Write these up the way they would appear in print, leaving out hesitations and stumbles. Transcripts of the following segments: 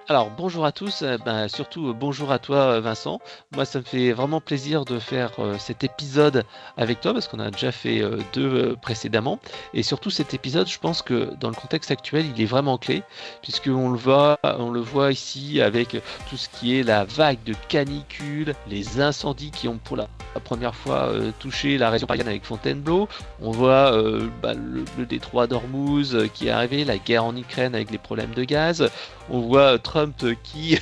Alors bonjour à tous, surtout bonjour à toi Vincent. Moi ça me fait vraiment plaisir de faire cet épisode avec toi parce qu'on a déjà fait deux précédemment. Et surtout cet épisode, je pense que dans le contexte actuel, il est vraiment clé puisqu'on le voit ici avec tout ce qui est la vague de canicule, les incendies qui ont pour la première fois touché la région parisienne avec Fontainebleau. On voit le détroit d'Ormuz qui est arrivé, la guerre en Ukraine avec les problèmes de gaz. On voit Trump qui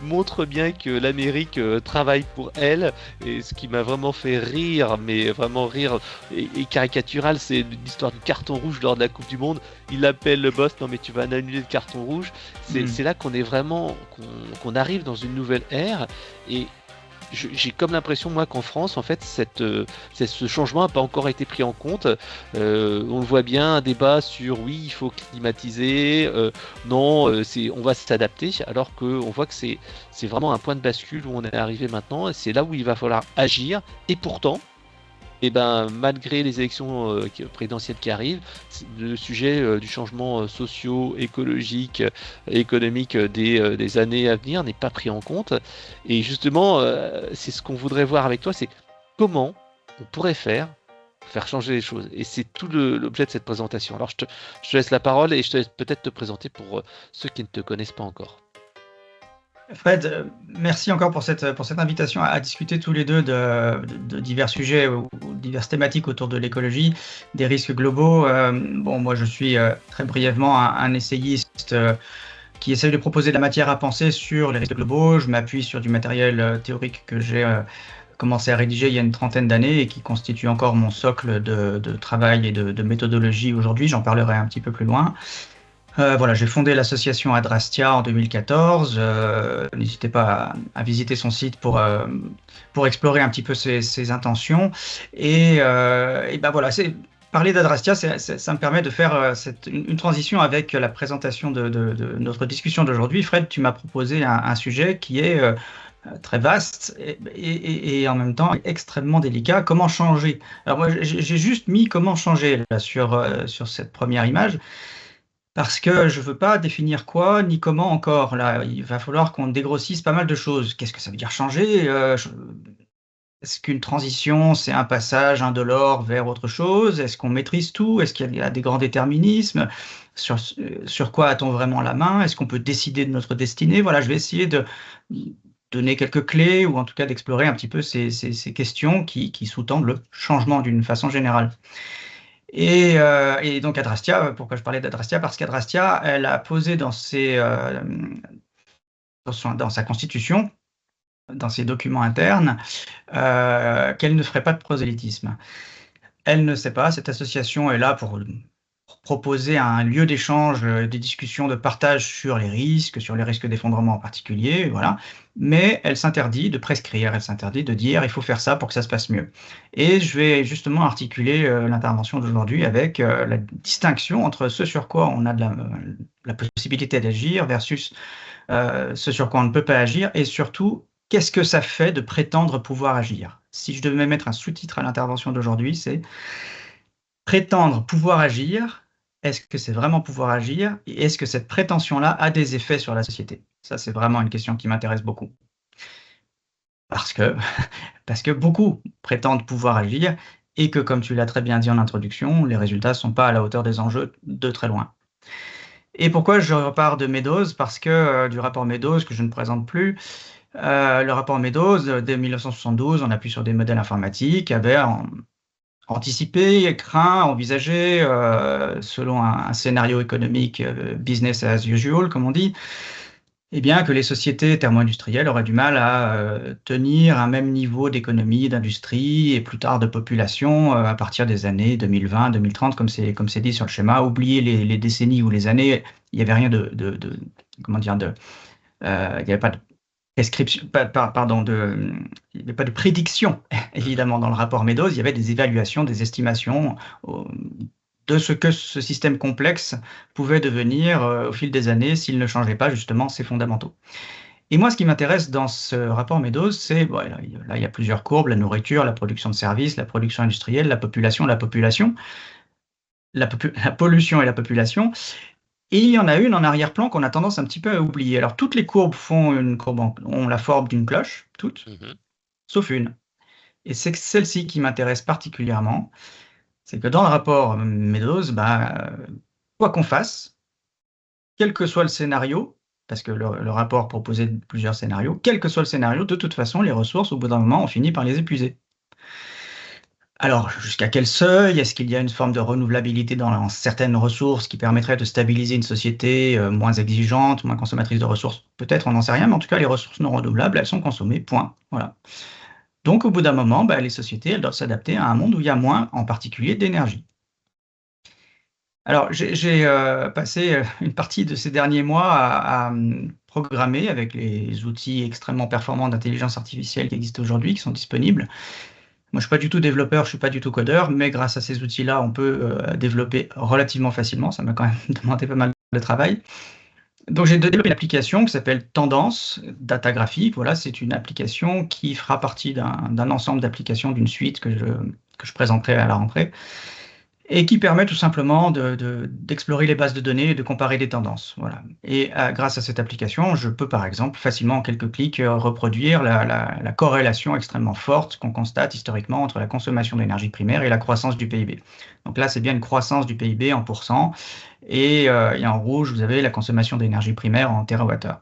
montre bien que l'Amérique travaille pour elle. Et ce qui m'a vraiment fait rire, mais vraiment rire et caricatural, c'est l'histoire du carton rouge lors de la Coupe du Monde. Il appelle le boss, non mais tu vas annuler le carton rouge. C'est là qu'on est vraiment, qu'on arrive dans une nouvelle ère. Et j'ai comme l'impression, moi, qu'en France, en fait, ce changement n'a pas encore été pris en compte. On le voit bien, un débat sur oui, il faut climatiser, non, on va s'adapter, alors qu'on voit que c'est vraiment un point de bascule où on est arrivé maintenant, et c'est là où il va falloir agir. Et pourtant, malgré les élections présidentielles qui arrivent, le sujet du changement socio-écologique, économique des années à venir n'est pas pris en compte. Et justement, c'est ce qu'on voudrait voir avec toi, c'est comment on pourrait faire pour faire changer les choses. Et c'est tout l'objet de cette présentation. Alors je te laisse la parole et je te laisse peut-être te présenter pour ceux qui ne te connaissent pas encore. Fred, merci encore pour cette invitation à discuter tous les deux de divers sujets ou diverses thématiques autour de l'écologie, des risques globaux. Moi, je suis très brièvement un essayiste qui essaye de proposer de la matière à penser sur les risques globaux. Je m'appuie sur du matériel théorique que j'ai commencé à rédiger il y a une trentaine d'années et qui constitue encore mon socle de travail et de méthodologie aujourd'hui. J'en parlerai un petit peu plus loin. J'ai fondé l'association Adrastia en 2014. N'hésitez pas à visiter son site pour explorer un petit peu ses intentions. Parler d'Adrastia, ça me permet de faire une transition avec la présentation de notre discussion d'aujourd'hui. Fred, tu m'as proposé un sujet qui est très vaste et en même temps extrêmement délicat. Comment changer? Alors moi, j'ai juste mis comment changer là, sur cette première image. Parce que je ne veux pas définir quoi ni comment encore. Là, il va falloir qu'on dégrossisse pas mal de choses. Qu'est-ce que ça veut dire changer? Est-ce qu'une transition, c'est un passage indolore vers autre chose? Est-ce qu'on maîtrise tout? Est-ce qu'il y a des grands déterminismes? Sur quoi a-t-on vraiment la main? Est-ce qu'on peut décider de notre destinée? Voilà, je vais essayer de donner quelques clés ou en tout cas d'explorer un petit peu ces questions qui sous-tendent le changement d'une façon générale. Et donc Adrastia, pourquoi je parlais d'Adrastia? Parce qu'Adrastia, elle a posé dans sa constitution, dans ses documents internes, qu'elle ne ferait pas de prosélytisme. Elle ne sait pas, cette association est là pour proposer un lieu d'échange, des discussions, de partage sur les risques d'effondrement en particulier, voilà. Mais elle s'interdit de prescrire, elle s'interdit de dire il faut faire ça pour que ça se passe mieux. Et je vais justement articuler l'intervention d'aujourd'hui avec la distinction entre ce sur quoi on a la possibilité d'agir versus ce sur quoi on ne peut pas agir, et surtout, qu'est-ce que ça fait de prétendre pouvoir agir? Si je devais mettre un sous-titre à l'intervention d'aujourd'hui, c'est prétendre pouvoir agir, est-ce que c'est vraiment pouvoir agir? Et est-ce que cette prétention-là a des effets sur la société? Ça, c'est vraiment une question qui m'intéresse beaucoup. Parce que beaucoup prétendent pouvoir agir et que, comme tu l'as très bien dit en introduction, les résultats ne sont pas à la hauteur des enjeux de très loin. Et pourquoi je repars de Meadows? Parce que du rapport Meadows, que je ne présente plus, le rapport Meadows, dès 1972, on appuie sur des modèles informatiques, avait anticipé, craint, envisagé, selon un scénario économique business as usual, comme on dit, eh bien, que les sociétés thermo-industrielles auraient du mal à tenir un même niveau d'économie, d'industrie et plus tard de population à partir des années 2020, 2030, comme c'est dit sur le schéma. Oubliez les décennies ou les années, il n'y avait rien il n'y avait pas de prescription, il n'y avait pas de prédiction, évidemment, dans le rapport Meadows. Il y avait des évaluations, des estimations de ce que ce système complexe pouvait devenir au fil des années s'il ne changeait pas justement ses fondamentaux. Et moi, ce qui m'intéresse dans ce rapport Meadows, c'est, là, il y a plusieurs courbes, la nourriture, la production de services, la production industrielle, la pollution et la population. Et il y en a une en arrière-plan qu'on a tendance un petit peu à oublier. Alors, toutes les courbes ont la forme d'une cloche, toutes, Mhm. sauf une. Et c'est celle-ci qui m'intéresse particulièrement. C'est que dans le rapport Meadows, quoi qu'on fasse, quel que soit le scénario, parce que le rapport proposait plusieurs scénarios, quel que soit le scénario, de toute façon, les ressources, au bout d'un moment, on finit par les épuiser. Alors, jusqu'à quel seuil? Est-ce qu'il y a une forme de renouvelabilité dans certaines ressources qui permettrait de stabiliser une société moins exigeante, moins consommatrice de ressources? Peut-être, on n'en sait rien, mais en tout cas, les ressources non renouvelables, elles sont consommées, point. Voilà. Donc, au bout d'un moment, les sociétés, elles doivent s'adapter à un monde où il y a moins, en particulier, d'énergie. Alors, j'ai passé une partie de ces derniers mois à programmer avec les outils extrêmement performants d'intelligence artificielle qui existent aujourd'hui, qui sont disponibles. Moi, je ne suis pas du tout développeur, je ne suis pas du tout codeur, mais grâce à ces outils-là, on peut développer relativement facilement. Ça m'a quand même demandé pas mal de travail. Donc, j'ai développé une application qui s'appelle Tendance Data Graphique. Voilà, c'est une application qui fera partie d'un ensemble d'applications d'une suite que je présenterai à la rentrée, et qui permet tout simplement d'explorer les bases de données et de comparer des tendances. Voilà. Et grâce à cette application, je peux par exemple facilement en quelques clics reproduire la corrélation extrêmement forte qu'on constate historiquement entre la consommation d'énergie primaire et la croissance du PIB. Donc là, c'est bien une croissance du PIB en pourcent, et en rouge, vous avez la consommation d'énergie primaire en térawattheure.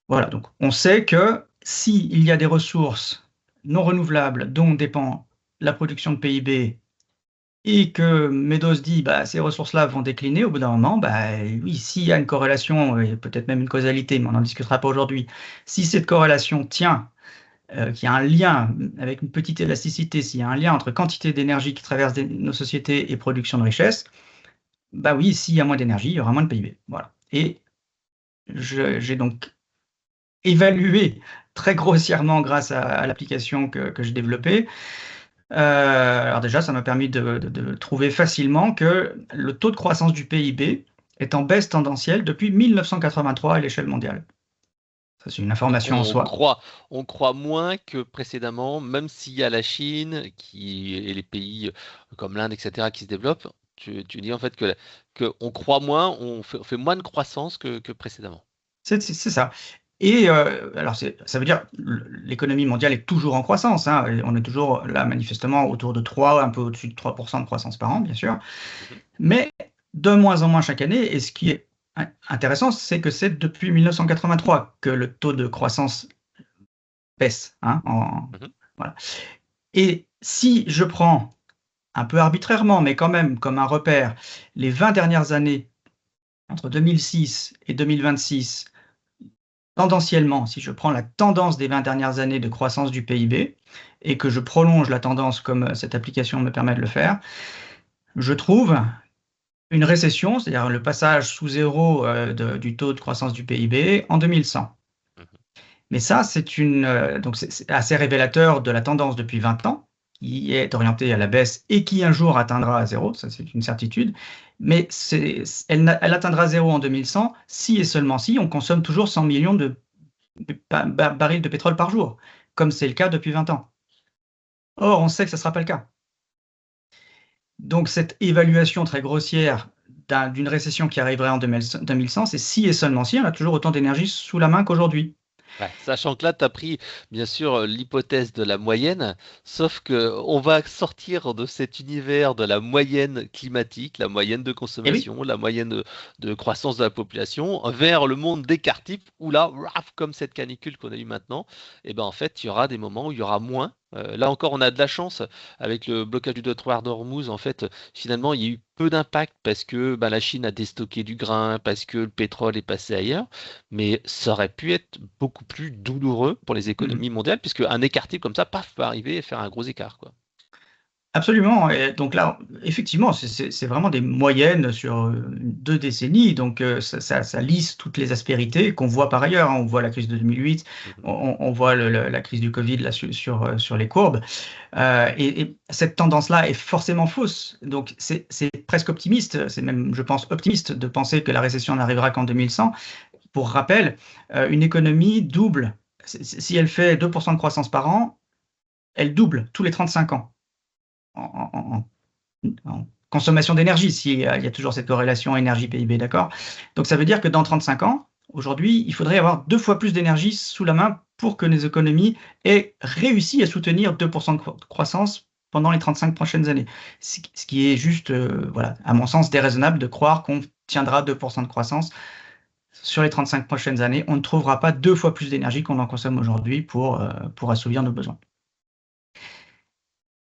Voilà, donc on sait que s'il y a des ressources non renouvelables dont dépend la production de PIB, et que Meadows dit ces ressources-là vont décliner au bout d'un moment, oui, s'il y a une corrélation, et peut-être même une causalité, mais on n'en discutera pas aujourd'hui, si cette corrélation tient, qu'il y a un lien avec une petite élasticité, s'il y a un lien entre quantité d'énergie qui traverse nos sociétés et production de richesse, oui, s'il y a moins d'énergie, il y aura moins de PIB. Voilà. Et j'ai donc évalué très grossièrement grâce à l'application que j'ai développée. Alors déjà, ça m'a permis de trouver facilement que le taux de croissance du PIB est en baisse tendancielle depuis 1983 à l'échelle mondiale. Ça, c'est une Donc information en soi. on croit moins que précédemment, même s'il y a la Chine et les pays comme l'Inde, etc., qui se développent, tu dis en fait que on croit moins, on fait moins de croissance que précédemment. C'est ça. Et alors ça veut dire l'économie mondiale est toujours en croissance, hein, et on est toujours là manifestement autour de 3, un peu au-dessus de 3% de croissance par an, bien sûr, Mhm. mais de moins en moins chaque année. Et ce qui est intéressant, c'est que c'est depuis 1983 que le taux de croissance baisse, hein, Mhm. voilà. Et si je prends un peu arbitrairement, mais quand même comme un repère, les 20 dernières années, entre 2006 et 2026, tendanciellement, si je prends la tendance des 20 dernières années de croissance du PIB et que je prolonge la tendance comme cette application me permet de le faire, je trouve une récession, c'est-à-dire le passage sous zéro du taux de croissance du PIB en 2100. Mhm. Mais ça, donc c'est assez révélateur de la tendance depuis 20 ans, qui est orientée à la baisse et qui un jour atteindra à zéro, ça c'est une certitude. Mais elle atteindra zéro en 2100 si et seulement si on consomme toujours 100 millions de barils de pétrole par jour, comme c'est le cas depuis 20 ans. Or, on sait que ça ne sera pas le cas. Donc cette évaluation très grossière d'une récession qui arriverait en 2100, c'est si et seulement si on a toujours autant d'énergie sous la main qu'aujourd'hui. Ouais, sachant que là, tu as pris bien sûr l'hypothèse de la moyenne, sauf que on va sortir de cet univers de la moyenne climatique, la moyenne de Eh oui, consommation, la moyenne de croissance de la population, vers le monde des types où là, raf, comme cette canicule qu'on a eue maintenant, et ben en fait, il y aura des moments où il y aura moins. Là encore, on a de la chance avec le blocage du détroit d'Ormuz. En fait, finalement, il y a eu peu d'impact parce que la Chine a déstocké du grain, parce que le pétrole est passé ailleurs. Mais ça aurait pu être beaucoup plus douloureux pour les mhm. économies mondiales, puisque un écart type comme ça, paf, peut arriver et faire un gros écart, quoi. Absolument. Et donc là, effectivement, c'est vraiment des moyennes sur 2 décennies. Donc ça lisse toutes les aspérités qu'on voit par ailleurs, hein. On voit la crise de 2008, Mhm. on voit la crise du Covid là, sur les courbes. Et cette tendance-là est forcément fausse. Donc c'est presque optimiste, c'est même, je pense, optimiste de penser que la récession n'arrivera qu'en 2100. Pour rappel, une économie double. Si elle fait 2% de croissance par an, elle double tous les 35 ans. En consommation d'énergie, s'il y a toujours cette corrélation énergie-PIB, d'accord? Donc ça veut dire que dans 35 ans, aujourd'hui, il faudrait avoir 2 fois plus d'énergie sous la main pour que les économies aient réussi à soutenir 2% de croissance pendant les 35 prochaines années. Ce qui est juste, voilà, à mon sens, déraisonnable de croire qu'on tiendra 2% de croissance sur les 35 prochaines années. On ne trouvera pas 2 fois plus d'énergie qu'on en consomme aujourd'hui pour assouvir nos besoins.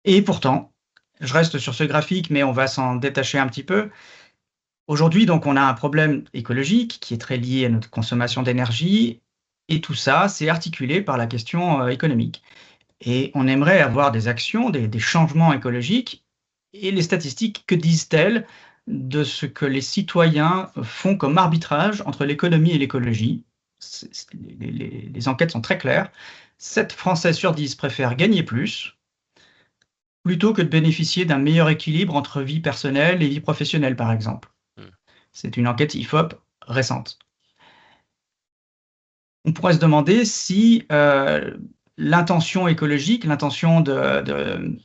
Et pourtant, je reste sur ce graphique, mais on va s'en détacher un petit peu. Aujourd'hui, donc, on a un problème écologique qui est très lié à notre consommation d'énergie, et tout ça, c'est articulé par la question économique. Et on aimerait avoir des actions, des changements écologiques, et les statistiques, que disent-elles de ce que les citoyens font comme arbitrage entre l'économie et l'écologie? Les enquêtes sont très claires. 7 Français sur 10 préfèrent gagner plus, plutôt que de bénéficier d'un meilleur équilibre entre vie personnelle et vie professionnelle, par exemple. C'est une enquête IFOP récente. On pourrait se demander si l'intention écologique, l'intention de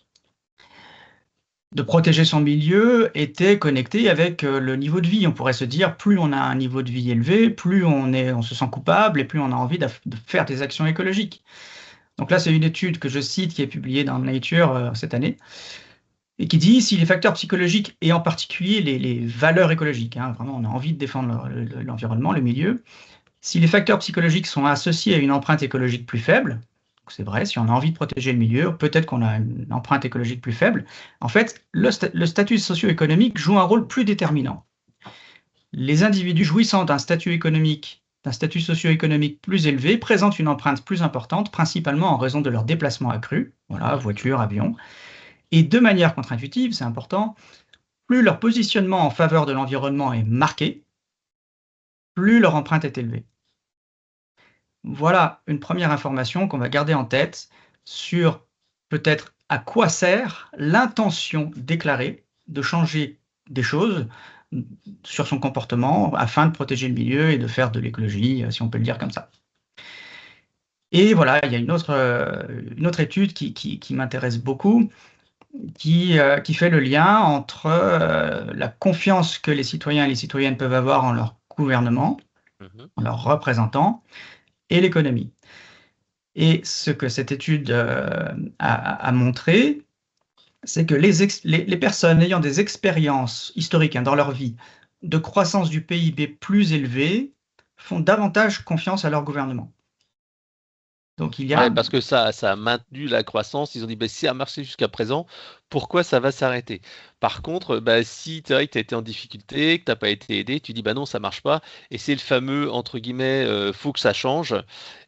protéger son milieu était connectée avec le niveau de vie. On pourrait se dire, plus on a un niveau de vie élevé, plus on se sent coupable et plus on a envie de faire des actions écologiques. Donc là, c'est une étude que je cite qui est publiée dans Nature cette année, et qui dit si les facteurs psychologiques, et en particulier les valeurs écologiques, hein, vraiment on a envie de défendre l'environnement, le milieu, si les facteurs psychologiques sont associés à une empreinte écologique plus faible, c'est vrai, si on a envie de protéger le milieu, peut-être qu'on a une empreinte écologique plus faible, en fait, le statut socio-économique joue un rôle plus déterminant. Les individus jouissant d'un statut socio-économique plus élevé présentent une empreinte plus importante, principalement en raison de leurs déplacements accrus, voilà, voiture, avion. Et de manière contre-intuitive, c'est important, plus leur positionnement en faveur de l'environnement est marqué, plus leur empreinte est élevée. Voilà une première information qu'on va garder en tête sur peut-être à quoi sert l'intention déclarée de changer des choses sur son comportement afin de protéger le milieu et de faire de l'écologie, si on peut le dire comme ça. Et voilà, il y a une autre étude qui m'intéresse beaucoup, qui fait le lien entre la confiance que les citoyens et les citoyennes peuvent avoir en leur gouvernement, en leurs représentants, et l'économie. Et ce que cette étude a montré, c'est que les personnes ayant des expériences historiques dans leur vie de croissance du PIB plus élevée font davantage confiance à leur gouvernement. Donc il y a... Ouais, parce que ça a maintenu la croissance. Ils ont dit, bah, si ça a marché jusqu'à présent, pourquoi ça va s'arrêter? Par contre, bah, si tu as été en difficulté, que tu n'as pas été aidé, tu dis, bah non, ça marche pas. Et c'est le fameux, entre guillemets, faut que ça change.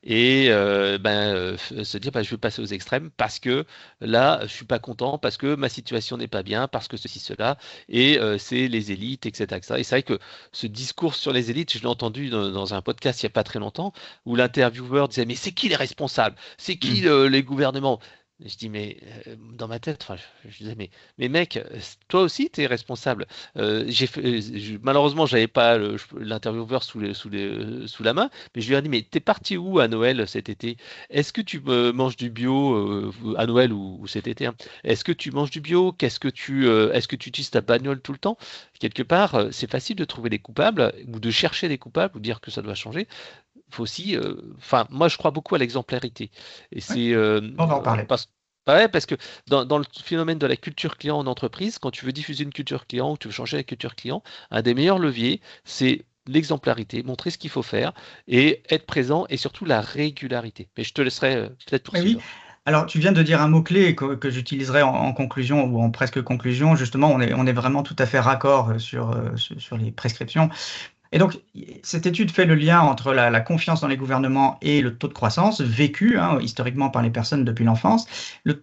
Et se dire, bah, je vais passer aux extrêmes parce que là, je suis pas content, parce que ma situation n'est pas bien, parce que ceci, cela. Et c'est les élites, etc., etc. Et c'est vrai que ce discours sur les élites, je l'ai entendu dans un podcast il n'y a pas très longtemps, où l'intervieweur disait, mais c'est qui les responsables? C'est qui les gouvernements? Et je dis, mais dans ma tête, enfin, je disais, mais mec, toi aussi, tu es responsable. Malheureusement, j'avais pas l'intervieweur sous la main, mais je lui ai dit, mais t'es parti où à Noël cet été? Est-ce que tu manges du bio à Noël ou cet été, hein? Est-ce que tu manges du bio? Est-ce que tu utilises ta bagnole tout le temps? Quelque part, c'est facile de trouver des coupables ou de chercher des coupables ou dire que ça doit changer. Faut aussi, enfin, moi je crois beaucoup à l'exemplarité. Et Ouais, c'est on va en parler. ouais, parce que dans le phénomène de la culture client en entreprise, quand tu veux diffuser une culture client ou tu veux changer la culture client, un des meilleurs leviers, c'est l'exemplarité, montrer ce qu'il faut faire et être présent et surtout la régularité. Mais je te laisserai peut-être Mais oui, poursuivre. alors tu viens de dire un mot-clé que j'utiliserai en conclusion ou en presque conclusion. Justement, on est vraiment tout à fait raccord sur les prescriptions. Et donc, cette étude fait le lien entre la confiance dans les gouvernements et le taux de croissance vécu historiquement par les personnes depuis l'enfance.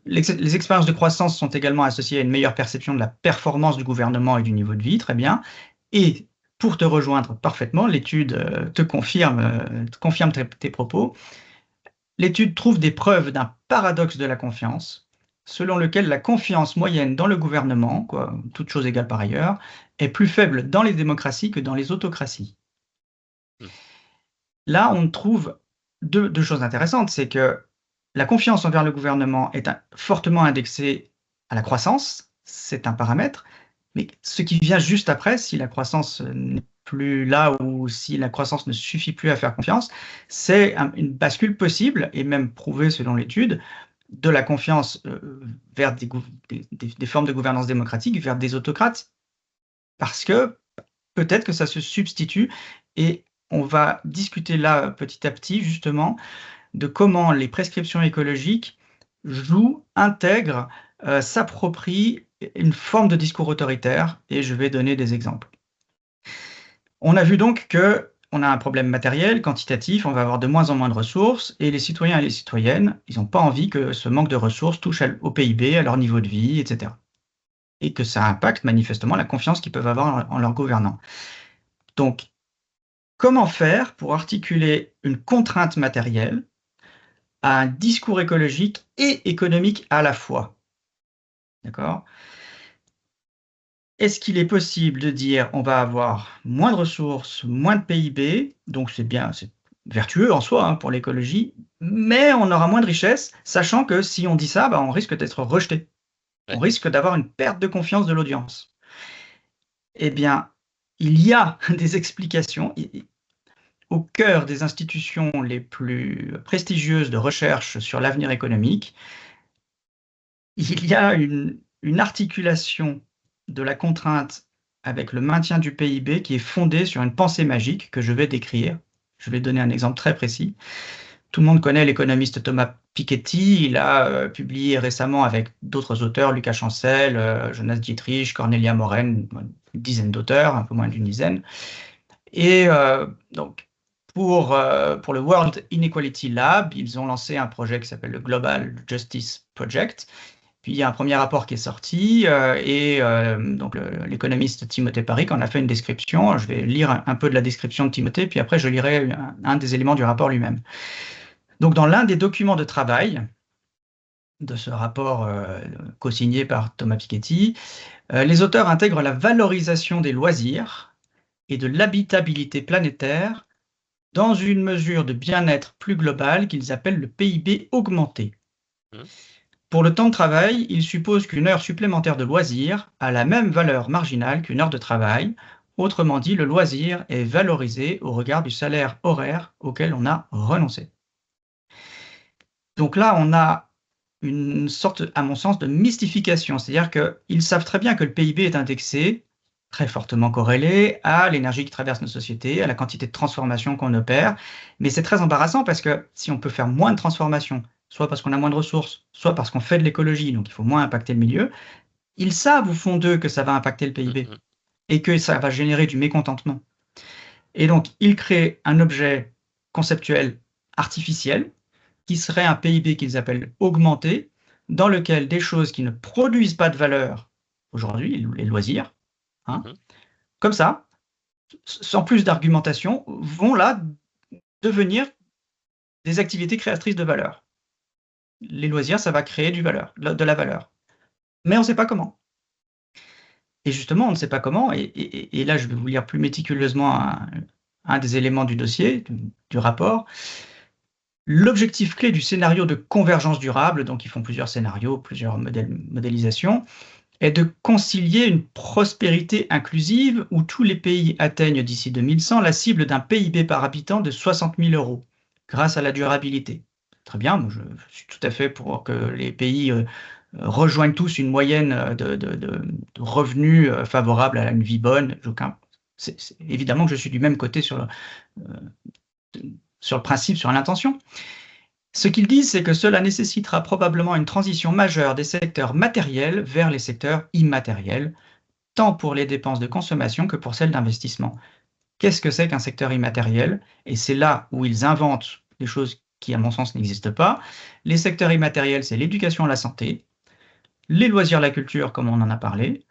Les expériences de croissance sont également associées à une meilleure perception de la performance du gouvernement et du niveau de vie, très bien. Et pour te rejoindre parfaitement, l'étude te confirme tes propos. L'étude trouve des preuves d'un paradoxe de la confiance, selon lequel la confiance moyenne dans le gouvernement, toute chose égale par ailleurs, est plus faible dans les démocraties que dans les autocraties. Là, on trouve deux choses intéressantes, c'est que la confiance envers le gouvernement est fortement indexée à la croissance, c'est un paramètre, Mais ce qui vient juste après, si la croissance n'est plus là ou si la croissance ne suffit plus à faire confiance, c'est une bascule possible et même prouvée selon l'étude de la confiance vers des formes de gouvernance démocratique vers des autocrates. Parce que peut-être que ça se substitue et on va discuter là petit à petit justement de comment les prescriptions écologiques jouent, intègrent, s'approprient une forme de discours autoritaire et je vais donner des exemples. On a vu donc qu'on a un problème matériel, quantitatif, on va avoir de moins en moins de ressources et les citoyens et les citoyennes, ils n'ont pas envie que ce manque de ressources touche au PIB, à leur niveau de vie, etc. Et que ça impacte manifestement la confiance qu'ils peuvent avoir en leurs gouvernants. Donc, comment faire pour articuler une contrainte matérielle à un discours écologique et économique à la fois? D'accord? Est-ce qu'il est possible de dire on va avoir moins de ressources, moins de PIB, donc c'est bien, c'est vertueux en soi pour l'écologie, mais on aura moins de richesse, sachant que si on dit ça, bah, on risque d'être rejeté. On Ouais. risque d'avoir une perte de confiance de l'audience. Eh bien, il y a des explications. Au cœur des institutions les plus prestigieuses de recherche sur l'avenir économique, il y a une articulation de la contrainte avec le maintien du PIB qui est fondée sur une pensée magique que je vais décrire. Je vais donner un exemple très précis. Tout le monde connaît l'économiste Thomas Piketty. Il a publié récemment avec d'autres auteurs, Lucas Chancel, Jonas Dietrich, Cornelia Moren, une dizaine d'auteurs, un peu moins d'une dizaine. Et donc, pour le World Inequality Lab, ils ont lancé un projet qui s'appelle le Global Justice Project. Puis il y a un premier rapport qui est sorti donc l'économiste Timothée Parikh en a fait une description. Je vais lire un peu de la description de Timothée, puis après je lirai un des éléments du rapport lui-même. Donc dans l'un des documents de travail de ce rapport co-signé par Thomas Piketty, les auteurs intègrent la valorisation des loisirs et de l'habitabilité planétaire dans une mesure de bien-être plus globale qu'ils appellent le PIB augmenté. Mmh. Pour le temps de travail, il suppose qu'une heure supplémentaire de loisir a la même valeur marginale qu'une heure de travail. Autrement dit, le loisir est valorisé au regard du salaire horaire auquel on a renoncé. Donc là, on a une sorte, à mon sens, de mystification. C'est-à-dire qu'ils savent très bien que le PIB est indexé, très fortement corrélé à l'énergie qui traverse nos sociétés, à la quantité de transformation qu'on opère. Mais c'est très embarrassant parce que si on peut faire moins de transformation, soit parce qu'on a moins de ressources, soit parce qu'on fait de l'écologie, donc il faut moins impacter le milieu, ils savent au fond d'eux que ça va impacter le PIB Mmh. et que ça va générer du mécontentement. Et donc, ils créent un objet conceptuel artificiel qui serait un PIB qu'ils appellent augmenté, dans lequel des choses qui ne produisent pas de valeur aujourd'hui, les loisirs, hein, Mmh. comme ça, sans plus d'argumentation, vont là devenir des activités créatrices de valeur. Les loisirs, ça va créer de la valeur. Mais on ne sait pas comment. Et justement, on ne sait pas comment, et là, je vais vous lire plus méticuleusement un des éléments du dossier, du rapport. L'objectif clé du scénario de convergence durable, donc ils font plusieurs scénarios, plusieurs modélisations, est de concilier une prospérité inclusive où tous les pays atteignent d'ici 2100 la cible d'un PIB par habitant de 60 000 euros grâce à la durabilité. Très bien, moi je suis tout à fait pour que les pays rejoignent tous une moyenne de revenus favorables à une vie bonne. Évidemment que je suis du même côté sur le principe, sur l'intention. Ce qu'ils disent, c'est que cela nécessitera probablement une transition majeure des secteurs matériels vers les secteurs immatériels, tant pour les dépenses de consommation que pour celles d'investissement. Qu'est-ce que c'est qu'un secteur immatériel? Et c'est là où ils inventent des choses qui, à mon sens, n'existent pas. Les secteurs immatériels, c'est l'éducation et la santé, les loisirs, la culture, comme on en a parlé,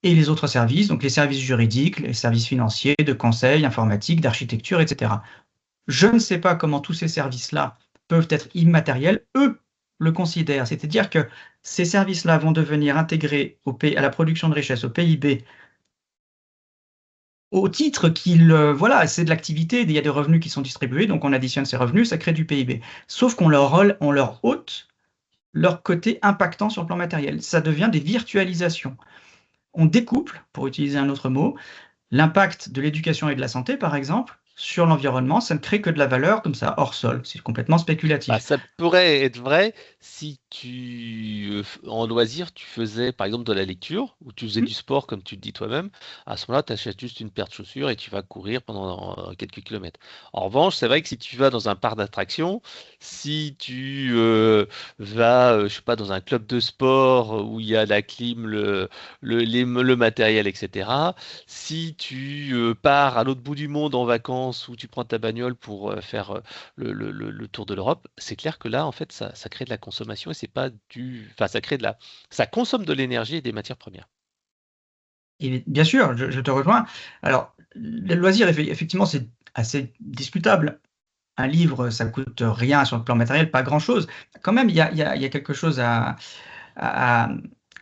et les autres services, donc les services juridiques, les services financiers, de conseil, informatique, d'architecture, etc. Je ne sais pas comment tous ces services-là peuvent être immatériels. Eux le considèrent, c'est-à-dire que ces services-là vont devenir intégrés à la production de richesse, au PIB, au titre voilà, c'est de l'activité, il y a des revenus qui sont distribués, donc on additionne ces revenus, ça crée du PIB. Sauf qu'on leur ôte leur côté impactant sur le plan matériel. Ça devient des virtualisations. on découple, pour utiliser un autre mot, l'impact de l'éducation et de la santé, par exemple, sur l'environnement. Ça ne crée que de la valeur comme ça, hors sol. C'est complètement Bah, spéculatif. ça pourrait être vrai si en loisir, tu faisais par exemple de la lecture ou tu faisais Hmm. du sport comme tu le dis toi-même. À ce moment-là, tu achètes juste une paire de chaussures et tu vas courir pendant quelques kilomètres. En revanche, c'est vrai que si tu vas dans un parc d'attractions, si tu vas, je sais pas, dans un club de sport où il y a la clim, le matériel, etc. Si tu pars à l'autre bout du monde en vacances ou tu prends ta bagnole pour faire le tour de l'Europe, c'est clair que là, en fait, ça crée de la consommation et c'est pas enfin, ça consomme de l'énergie et des matières premières. Et bien sûr, je te rejoins. Alors, le loisir, effectivement, c'est assez discutable. Un livre, ça coûte rien sur le plan matériel, pas grand-chose. Quand même, il y a quelque chose à, à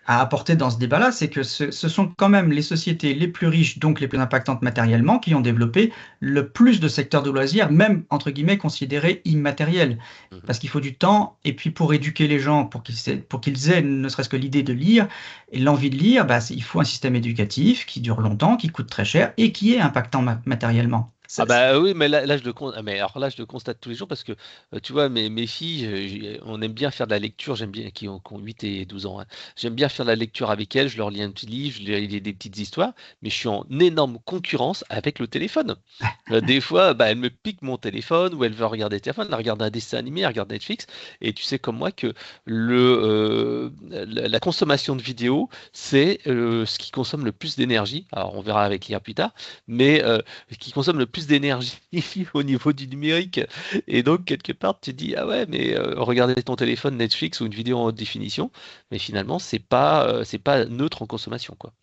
apporter dans ce débat-là, c'est que ce sont quand même les sociétés les plus riches, donc les plus impactantes matériellement, qui ont développé le plus de secteurs de loisirs, même entre guillemets considérés immatériels. Mhm. Parce qu'il faut du temps, et puis pour éduquer les gens, pour qu'ils aient ne serait-ce que l'idée de lire et l'envie de lire, bah, il faut un système éducatif qui dure longtemps, qui coûte très cher et qui est impactant matériellement. Ah bah oui, mais là, mais alors là, je le constate tous les jours parce que tu vois, mes filles, on aime bien faire de la lecture, j'aime bien, qui ont 8 et 12 ans, hein. J'aime bien faire de la lecture avec elles, je leur lis un petit livre, je leur lis des petites histoires, mais je suis en énorme concurrence avec le téléphone. Des fois, bah, elle me pique mon téléphone ou elle veut regarder le téléphone, elle regarde un dessin animé, elle regarde Netflix, et tu sais comme moi que la consommation de vidéos, c'est ce qui consomme le plus d'énergie. Alors on verra avec l'IA plus tard, mais qui consomme le plus d'énergie au niveau du numérique. Et donc, quelque part, tu te dis, ah ouais, mais regarder ton téléphone, Netflix ou une vidéo en haute définition, mais finalement, c'est pas neutre en consommation, quoi.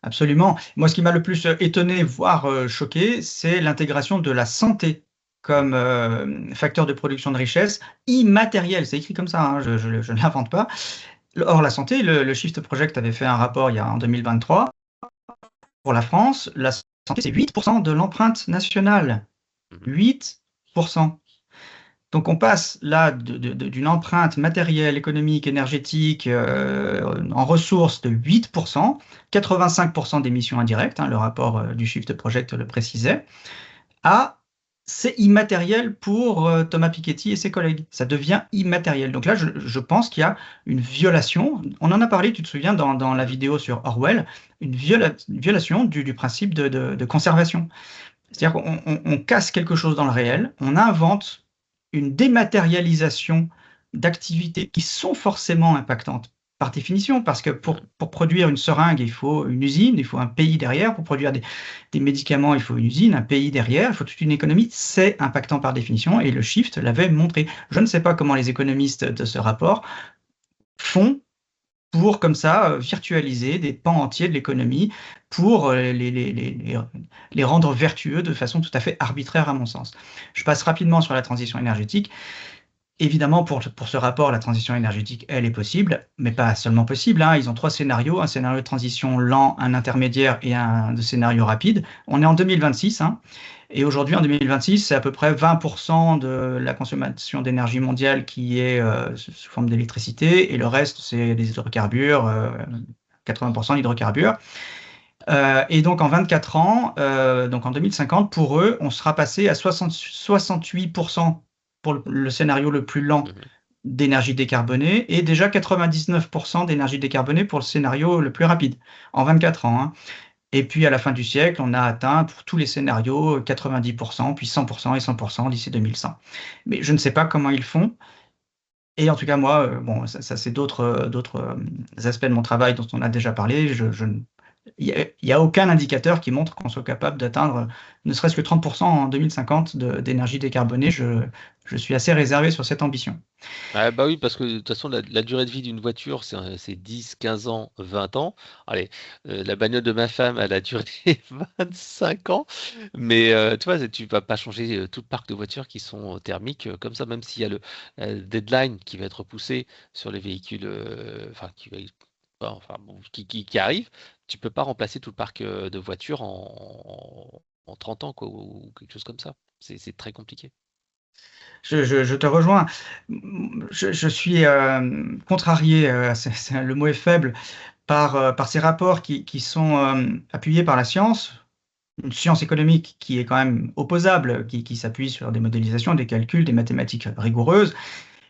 Absolument. Moi, ce qui m'a le plus étonné, voire choqué, c'est l'intégration de la santé Mm. comme facteur de production de richesse immatériel. C'est écrit comme ça, hein, je ne l'invente pas. Or, la santé, le Shift Project avait fait un rapport en 2023. Pour la France, la santé, c'est 8% de l'empreinte nationale. Mhm. 8%. Donc on passe là d'une empreinte matérielle, économique, énergétique, en ressources de 8%, 85% d'émissions indirectes, hein, le rapport du Shift Project le précisait, à c'est immatériel pour Thomas Piketty et ses collègues. Ça devient immatériel. Donc là, je pense qu'il y a une violation. On en a parlé, tu te souviens, dans la Mhm. vidéo sur Orwell, une violation du principe de conservation. C'est-à-dire qu'on casse quelque chose dans le réel, on invente une dématérialisation d'activités qui sont forcément impactantes par définition, parce que Mhm. pour produire une seringue, il faut une usine, il faut un pays derrière, pour produire des médicaments, il faut une usine, un pays derrière, il faut toute une économie, c'est impactant par définition, et le Shift l'avait montré. Je ne sais pas comment les économistes de ce rapport font pour comme ça virtualiser des pans entiers de l'économie pour les rendre vertueux de façon tout à fait arbitraire à mon sens. Je passe rapidement sur la transition énergétique. Évidemment, pour ce rapport, la transition énergétique, elle est possible, mais pas seulement possible, hein. Ils ont trois scénarios, un scénario de transition lent, un intermédiaire et un de scénario rapide. On est en 2026, hein, et aujourd'hui, en 2026, c'est à peu près 20% de la consommation d'énergie mondiale qui est sous forme d'électricité, et le reste, c'est des hydrocarbures, 80% d'hydrocarbures. Et donc, en 24 ans, donc en 2050, pour eux, on sera passé à 68% pour le scénario le plus lent Mhm. d'énergie décarbonée et déjà 99% d'énergie décarbonée pour le scénario le plus rapide, en 24 ans, hein. Et puis à la fin du siècle, on a atteint pour tous les scénarios 90%, puis 100% et 100% d'ici 2100. Mais je ne sais pas comment ils font. Et en tout cas, moi, bon, ça c'est d'autres aspects de mon travail dont on a déjà parlé. Il y a aucun indicateur qui montre qu'on soit capable d'atteindre ne serait-ce que 30% en 2050 d'énergie décarbonée. Je suis assez réservé sur cette ambition. Ah bah oui, parce que de toute façon, la durée de vie d'une voiture, c'est 10, 15 ans, 20 ans. Allez, la bagnole de ma femme, elle a duré 25 ans. Mais tu vois, tu vas pas changer tout le parc de voitures qui sont thermiques comme ça, même s'il y a le deadline qui va être repoussé sur les véhicules, enfin, enfin, bon, qui arrive, tu peux pas remplacer tout le parc de voitures en 30 ans, quoi, ou quelque chose comme ça. C'est très compliqué. Je te rejoins. Je suis contrarié, le mot est faible, par ces rapports qui sont appuyés par la science, une science économique qui est quand même opposable, qui s'appuie sur des modélisations, des calculs, des mathématiques rigoureuses,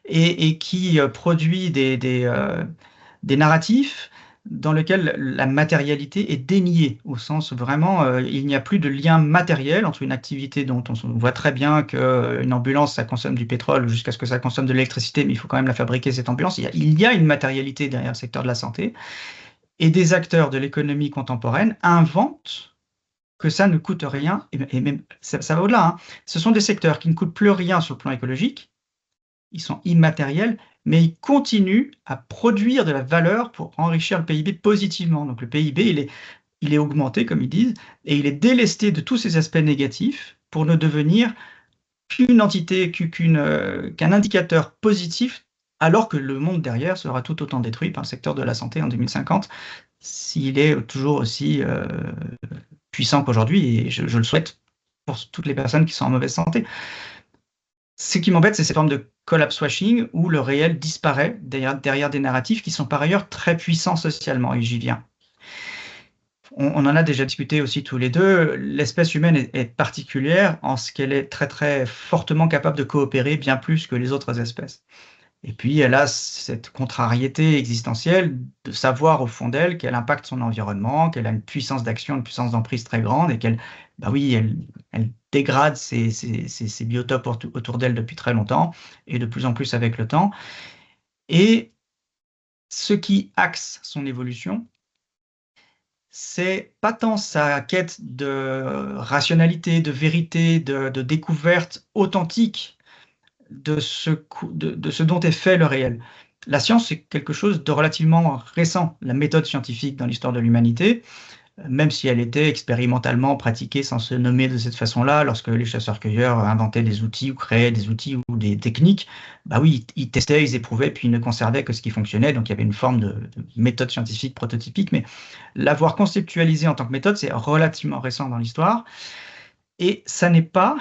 et qui produit des narratifs dans lesquels la matérialité est déniée, au sens vraiment, il n'y a plus de lien matériel entre une activité dont on voit très bien qu'une ambulance, ça consomme du pétrole jusqu'à ce que ça consomme de l'électricité, mais il faut quand même la fabriquer, cette ambulance. Il y a une matérialité derrière le secteur de la santé, et des acteurs de l'économie contemporaine inventent que ça ne coûte rien, et même ça va au-delà, hein. Ce sont des secteurs qui ne coûtent plus rien sur le plan écologique, ils sont immatériels, mais ils continuent à produire de la valeur pour enrichir le PIB positivement. Donc le PIB, il est augmenté, comme ils disent, et il est délesté de tous ces aspects négatifs pour ne devenir qu'une entité, qu'un indicateur positif, alors que le monde derrière sera tout autant détruit par le secteur de la santé en 2050, s'il est toujours aussi puissant qu'aujourd'hui, et je le souhaite pour toutes les personnes qui sont en mauvaise santé. Ce qui m'embête, c'est cette forme de collapse washing où le réel disparaît derrière des narratifs qui sont par ailleurs très puissants socialement, et j'y viens. On en a déjà discuté aussi tous les deux. L'espèce humaine est particulière en ce qu'elle est très très fortement capable de coopérer bien plus que les autres espèces. Et puis elle a cette contrariété existentielle de savoir au fond d'elle qu'elle impacte son environnement, qu'elle a une puissance d'action, une puissance d'emprise très grande, et qu'elle, bah oui, elle dégrade ses biotopes autour d'elle depuis très longtemps, et de plus en plus avec le temps. Et ce qui axe son évolution, c'est pas tant sa quête de rationalité, de vérité, de découverte authentique de ce dont est fait le réel. La science, c'est quelque chose de relativement récent, la méthode scientifique dans l'histoire de l'humanité, même si elle était expérimentalement pratiquée sans se nommer de cette façon-là, lorsque les chasseurs-cueilleurs inventaient des outils ou créaient des outils ou des techniques, bah oui, ils testaient, ils éprouvaient, puis ils ne conservaient que ce qui fonctionnait, donc il y avait une forme de méthode scientifique prototypique, mais l'avoir conceptualisé en tant que méthode, c'est relativement récent dans l'histoire, et ça n'est pas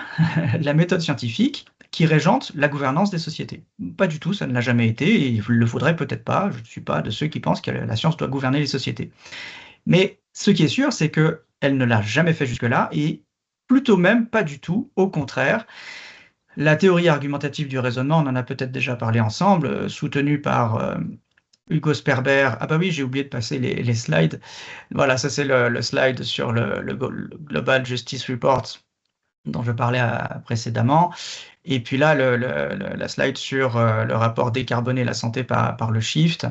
la méthode scientifique qui régente la gouvernance des sociétés. Pas du tout, ça ne l'a jamais été, et il le faudrait peut-être pas. Je ne suis pas de ceux qui pensent que la science doit gouverner les sociétés. Mais ce qui est sûr, c'est qu'elle ne l'a jamais fait jusque-là, et plutôt même pas du tout, au contraire. La théorie argumentative du raisonnement, on en a peut-être déjà parlé ensemble, soutenue par Hugo Sperber. Ah bah oui, j'ai oublié de passer les slides. Voilà, ça c'est le slide sur le Global Justice Report dont je parlais précédemment. Et puis là, la slide sur le rapport décarboner la santé par le shift.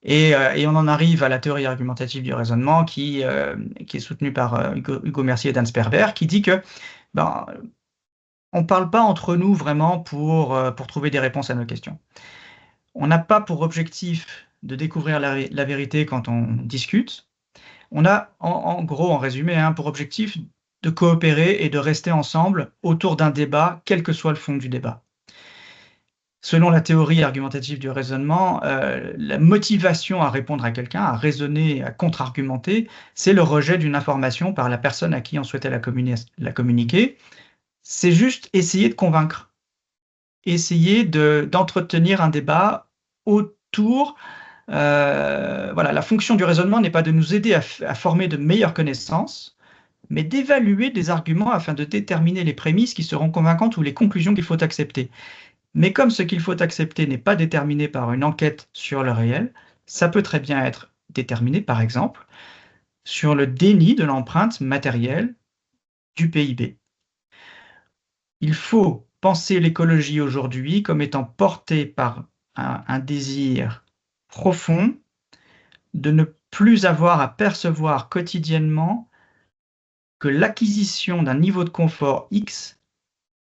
Et on en arrive à la théorie argumentative du raisonnement qui est soutenue par Hugo Mercier et Dan Sperber, qui dit que on ne parle pas entre nous vraiment pour trouver des réponses à nos questions. On n'a pas pour objectif de découvrir la vérité quand on discute. On a, en gros, en résumé, pour objectif de coopérer et de rester ensemble autour d'un débat, quel que soit le fond du débat. Selon la théorie argumentative du raisonnement, la motivation à répondre à quelqu'un, à raisonner, à contre-argumenter, c'est le rejet d'une information par la personne à qui on souhaitait la communiquer. C'est juste essayer de convaincre, essayer d'entretenir un débat autour. Voilà, la fonction du raisonnement n'est pas de nous aider à former de meilleures connaissances, mais d'évaluer des arguments afin de déterminer les prémices qui seront convaincantes ou les conclusions qu'il faut accepter. Mais comme ce qu'il faut accepter n'est pas déterminé par une enquête sur le réel, ça peut très bien être déterminé, par exemple, sur le déni de l'empreinte matérielle du PIB. Il faut penser l'écologie aujourd'hui comme étant portée par un désir profond de ne plus avoir à percevoir quotidiennement que l'acquisition d'un niveau de confort X,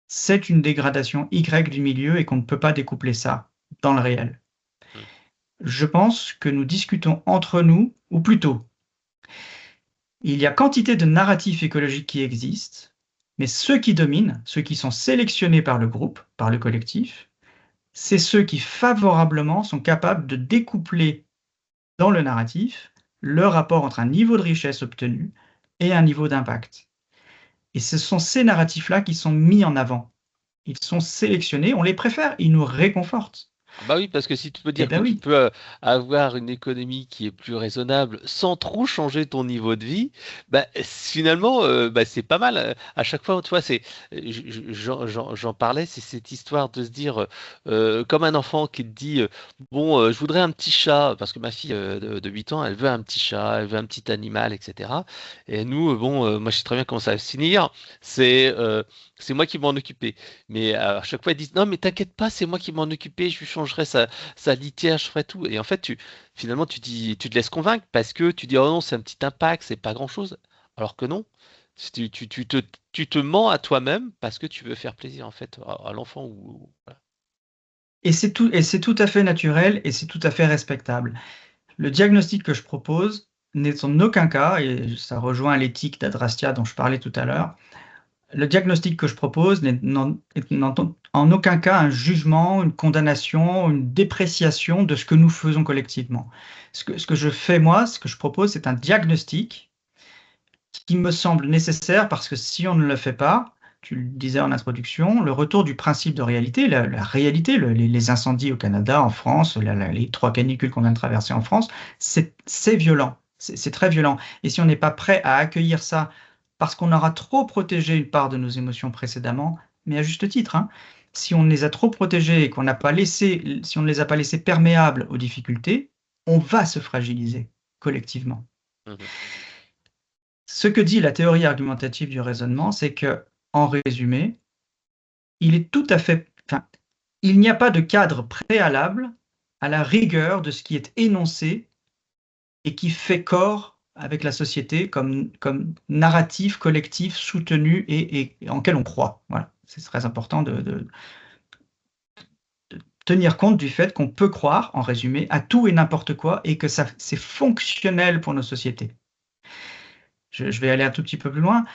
c'est une dégradation Y du milieu et qu'on ne peut pas découpler ça dans le réel. Je pense que nous discutons entre nous, ou plutôt, il y a quantité de narratifs écologiques qui existent, mais ceux qui dominent, ceux qui sont sélectionnés par le groupe, par le collectif, c'est ceux qui favorablement sont capables de découpler dans le narratif le rapport entre un niveau de richesse obtenu et un niveau d'impact. Et ce sont ces narratifs-là qui sont mis en avant. Ils sont sélectionnés, on les préfère, ils nous réconfortent. Ah bah oui, parce que si tu peux Eh dire que ben tu oui. peux avoir une économie qui est plus raisonnable sans trop changer ton niveau de vie, bah, finalement, bah, c'est pas mal. À chaque fois, tu vois, j'en parlais, c'est cette histoire de se dire, comme un enfant qui te dit, bon, je voudrais un petit chat, parce que ma fille de 8 ans, elle veut un petit chat, elle veut un petit animal, etc. Et nous, bon, moi je sais très bien comment ça va se finir, c'est c'est moi qui m'en occuper. Mais à chaque fois, ils disent, non, mais t'inquiète pas, c'est moi qui m'en occupais, je lui changerai sa litière, je ferai tout. Et en fait, finalement, tu te laisses convaincre parce que tu dis, oh non, c'est un petit impact, c'est pas grand-chose. Alors que non, tu te mens à toi-même parce que tu veux faire plaisir, en fait, à l'enfant. Voilà. Et c'est tout à fait naturel et c'est tout à fait respectable. Le diagnostic que je propose n'est en aucun cas, et ça rejoint l'éthique d'Adrastia dont je parlais tout à l'heure, le diagnostic que je propose n'est en aucun cas un jugement, une condamnation, une dépréciation de ce que nous faisons collectivement. Ce que je fais moi, ce que je propose, c'est un diagnostic qui me semble nécessaire parce que si on ne le fait pas, tu le disais en introduction, le retour du principe de réalité, la réalité, les incendies au Canada, en France, les 3 canicules qu'on vient de traverser en France, c'est violent, c'est très violent. Et si on n'est pas prêt à accueillir ça parce qu'on aura trop protégé une part de nos émotions précédemment, mais à juste titre, hein, si on les a trop protégées et qu'on n'a pas laissé, si on ne les a pas laissés perméables aux difficultés, on va se fragiliser collectivement. Mhm. Ce que dit la théorie argumentative du raisonnement, c'est que, en résumé, il est tout à fait, enfin, il n'y a pas de cadre préalable à la rigueur de ce qui est énoncé et qui fait corps avec la société comme narratif collectif soutenu et en quel on croit. Voilà, c'est très important de tenir compte du fait qu'on peut croire, en résumé, à tout et n'importe quoi et que ça, c'est fonctionnel pour nos sociétés. Je vais aller un tout petit peu plus loin.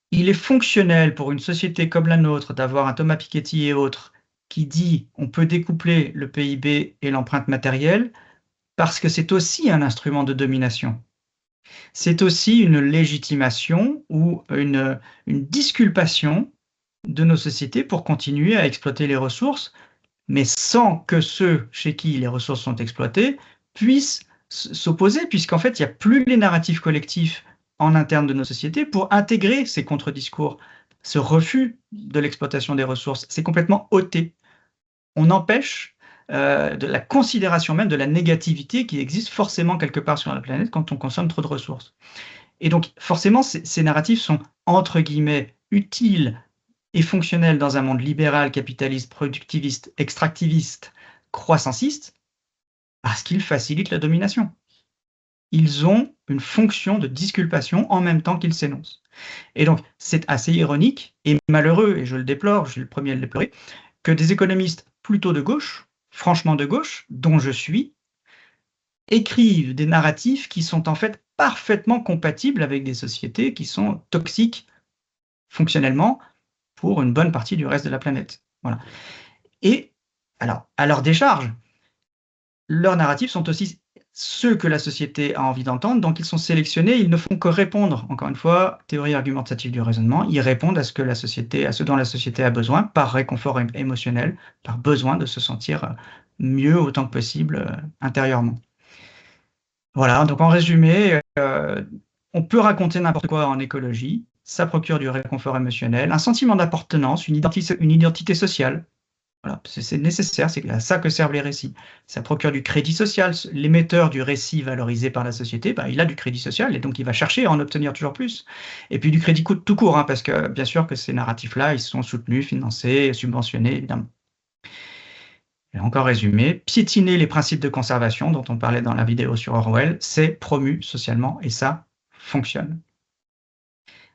Il est fonctionnel pour une société comme la nôtre d'avoir un Thomas Piketty et autres qui dit on peut découpler le PIB et l'empreinte matérielle parce que c'est aussi un instrument de domination. C'est aussi une légitimation ou une disculpation de nos sociétés pour continuer à exploiter les ressources, mais sans que ceux chez qui les ressources sont exploitées puissent s'opposer, puisqu'en fait, il n'y a plus les narratifs collectifs en interne de nos sociétés pour intégrer ces contre-discours, ce refus de l'exploitation des ressources. C'est complètement ôté. On empêche de la considération même de la négativité qui existe forcément quelque part sur la planète quand on consomme trop de ressources. Et donc, forcément, ces narratifs sont, entre guillemets, utiles et fonctionnels dans un monde libéral, capitaliste, productiviste, extractiviste, croissanciste, parce qu'ils facilitent la domination. Ils ont une fonction de disculpation en même temps qu'ils s'énoncent. Et donc, c'est assez ironique et malheureux, et je le déplore, je suis le premier à le déplorer, que des économistes plutôt de gauche, franchement de gauche, dont je suis, écrivent des narratifs qui sont en fait parfaitement compatibles avec des sociétés qui sont toxiques fonctionnellement pour une bonne partie du reste de la planète. Voilà. Et alors, à leur décharge, leurs narratifs sont aussi ceux que la société a envie d'entendre, donc ils sont sélectionnés, ils ne font que répondre, encore une fois, théorie argumentative du raisonnement, ils répondent à ce que la société, à ce dont la société a besoin, par réconfort émotionnel, par besoin de se sentir mieux autant que possible intérieurement. Voilà, donc en résumé, on peut raconter n'importe quoi en écologie, ça procure du réconfort émotionnel, un sentiment d'appartenance, une identité sociale. Voilà, c'est nécessaire, c'est à ça que servent les récits. Ça procure du crédit social. L'émetteur du récit valorisé par la société, bah, il a du crédit social et donc il va chercher à en obtenir toujours plus. Et puis du crédit tout court, hein, parce que bien sûr que ces narratifs-là, ils sont soutenus, financés, subventionnés, évidemment. Et encore résumé, piétiner les principes de conservation dont on parlait dans la vidéo sur Orwell, c'est promu socialement et ça fonctionne.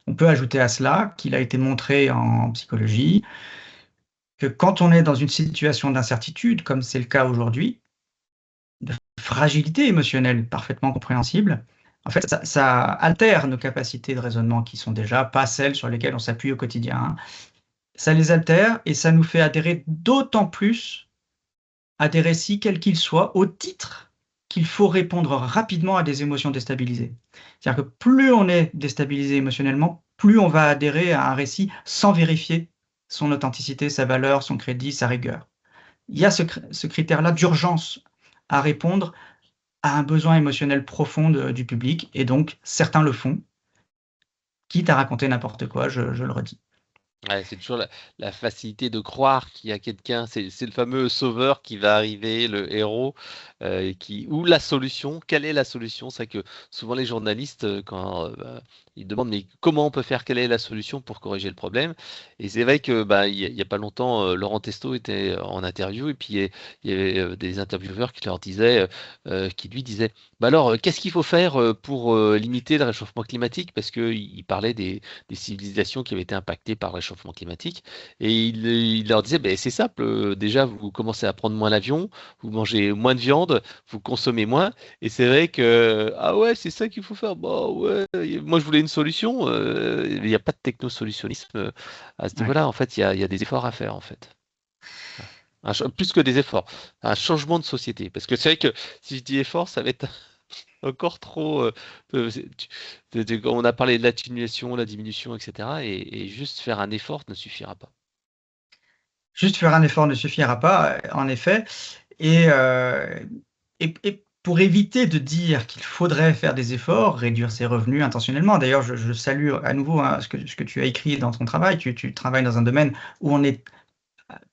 On peut ajouter à cela qu'il a été montré en psychologie que quand on est dans une situation d'incertitude, comme c'est le cas aujourd'hui, de fragilité émotionnelle parfaitement compréhensible, en fait, ça altère nos capacités de raisonnement qui sont déjà pas celles sur lesquelles on s'appuie au quotidien, hein. Ça les altère et ça nous fait adhérer d'autant plus à des récits, quels qu'ils soient, au titre qu'il faut répondre rapidement à des émotions déstabilisées. C'est-à-dire que plus on est déstabilisé émotionnellement, plus on va adhérer à un récit sans vérifier son authenticité, sa valeur, son crédit, sa rigueur. il y a ce critère-là d'urgence à répondre à un besoin émotionnel profond du public, et donc certains le font, quitte à raconter n'importe quoi, je le redis. Ouais, c'est toujours la facilité de croire qu'il y a quelqu'un, c'est le fameux sauveur qui va arriver, le héros, ou la solution. Quelle est la solution? C'est que souvent les journalistes, quand ils demandent mais comment on peut faire, quelle est la solution pour corriger le problème? Et c'est vrai que bah, il y a pas longtemps, Laurent Testo était en interview et puis il y avait des intervieweurs qui leur disaient, qui lui disaient, bah alors qu'est-ce qu'il faut faire pour limiter le réchauffement climatique? Parce qu'il parlait des civilisations qui avaient été impactées par le réchauffement climatique. Et il leur disait, ben, c'est simple, déjà, vous commencez à prendre moins l'avion, vous mangez moins de viande, vous consommez moins. Et c'est vrai que, ah ouais, c'est ça qu'il faut faire. Bah ouais, moi je voulais une solution. Il n'y a pas de technosolutionnisme à ce Ouais. niveau-là. En fait, il y a des efforts à faire, en fait. Plus que des efforts, un changement de société. Parce que c'est vrai que si je dis effort, ça va être encore trop. On a parlé de l'atténuation, la diminution, etc. Et juste faire un effort ne suffira pas. Juste faire un effort ne suffira pas, en effet, et pour éviter de dire qu'il faudrait faire des efforts, réduire ses revenus intentionnellement. D'ailleurs, je salue à nouveau, hein, ce que tu as écrit dans ton travail. Tu travailles dans un domaine où on est,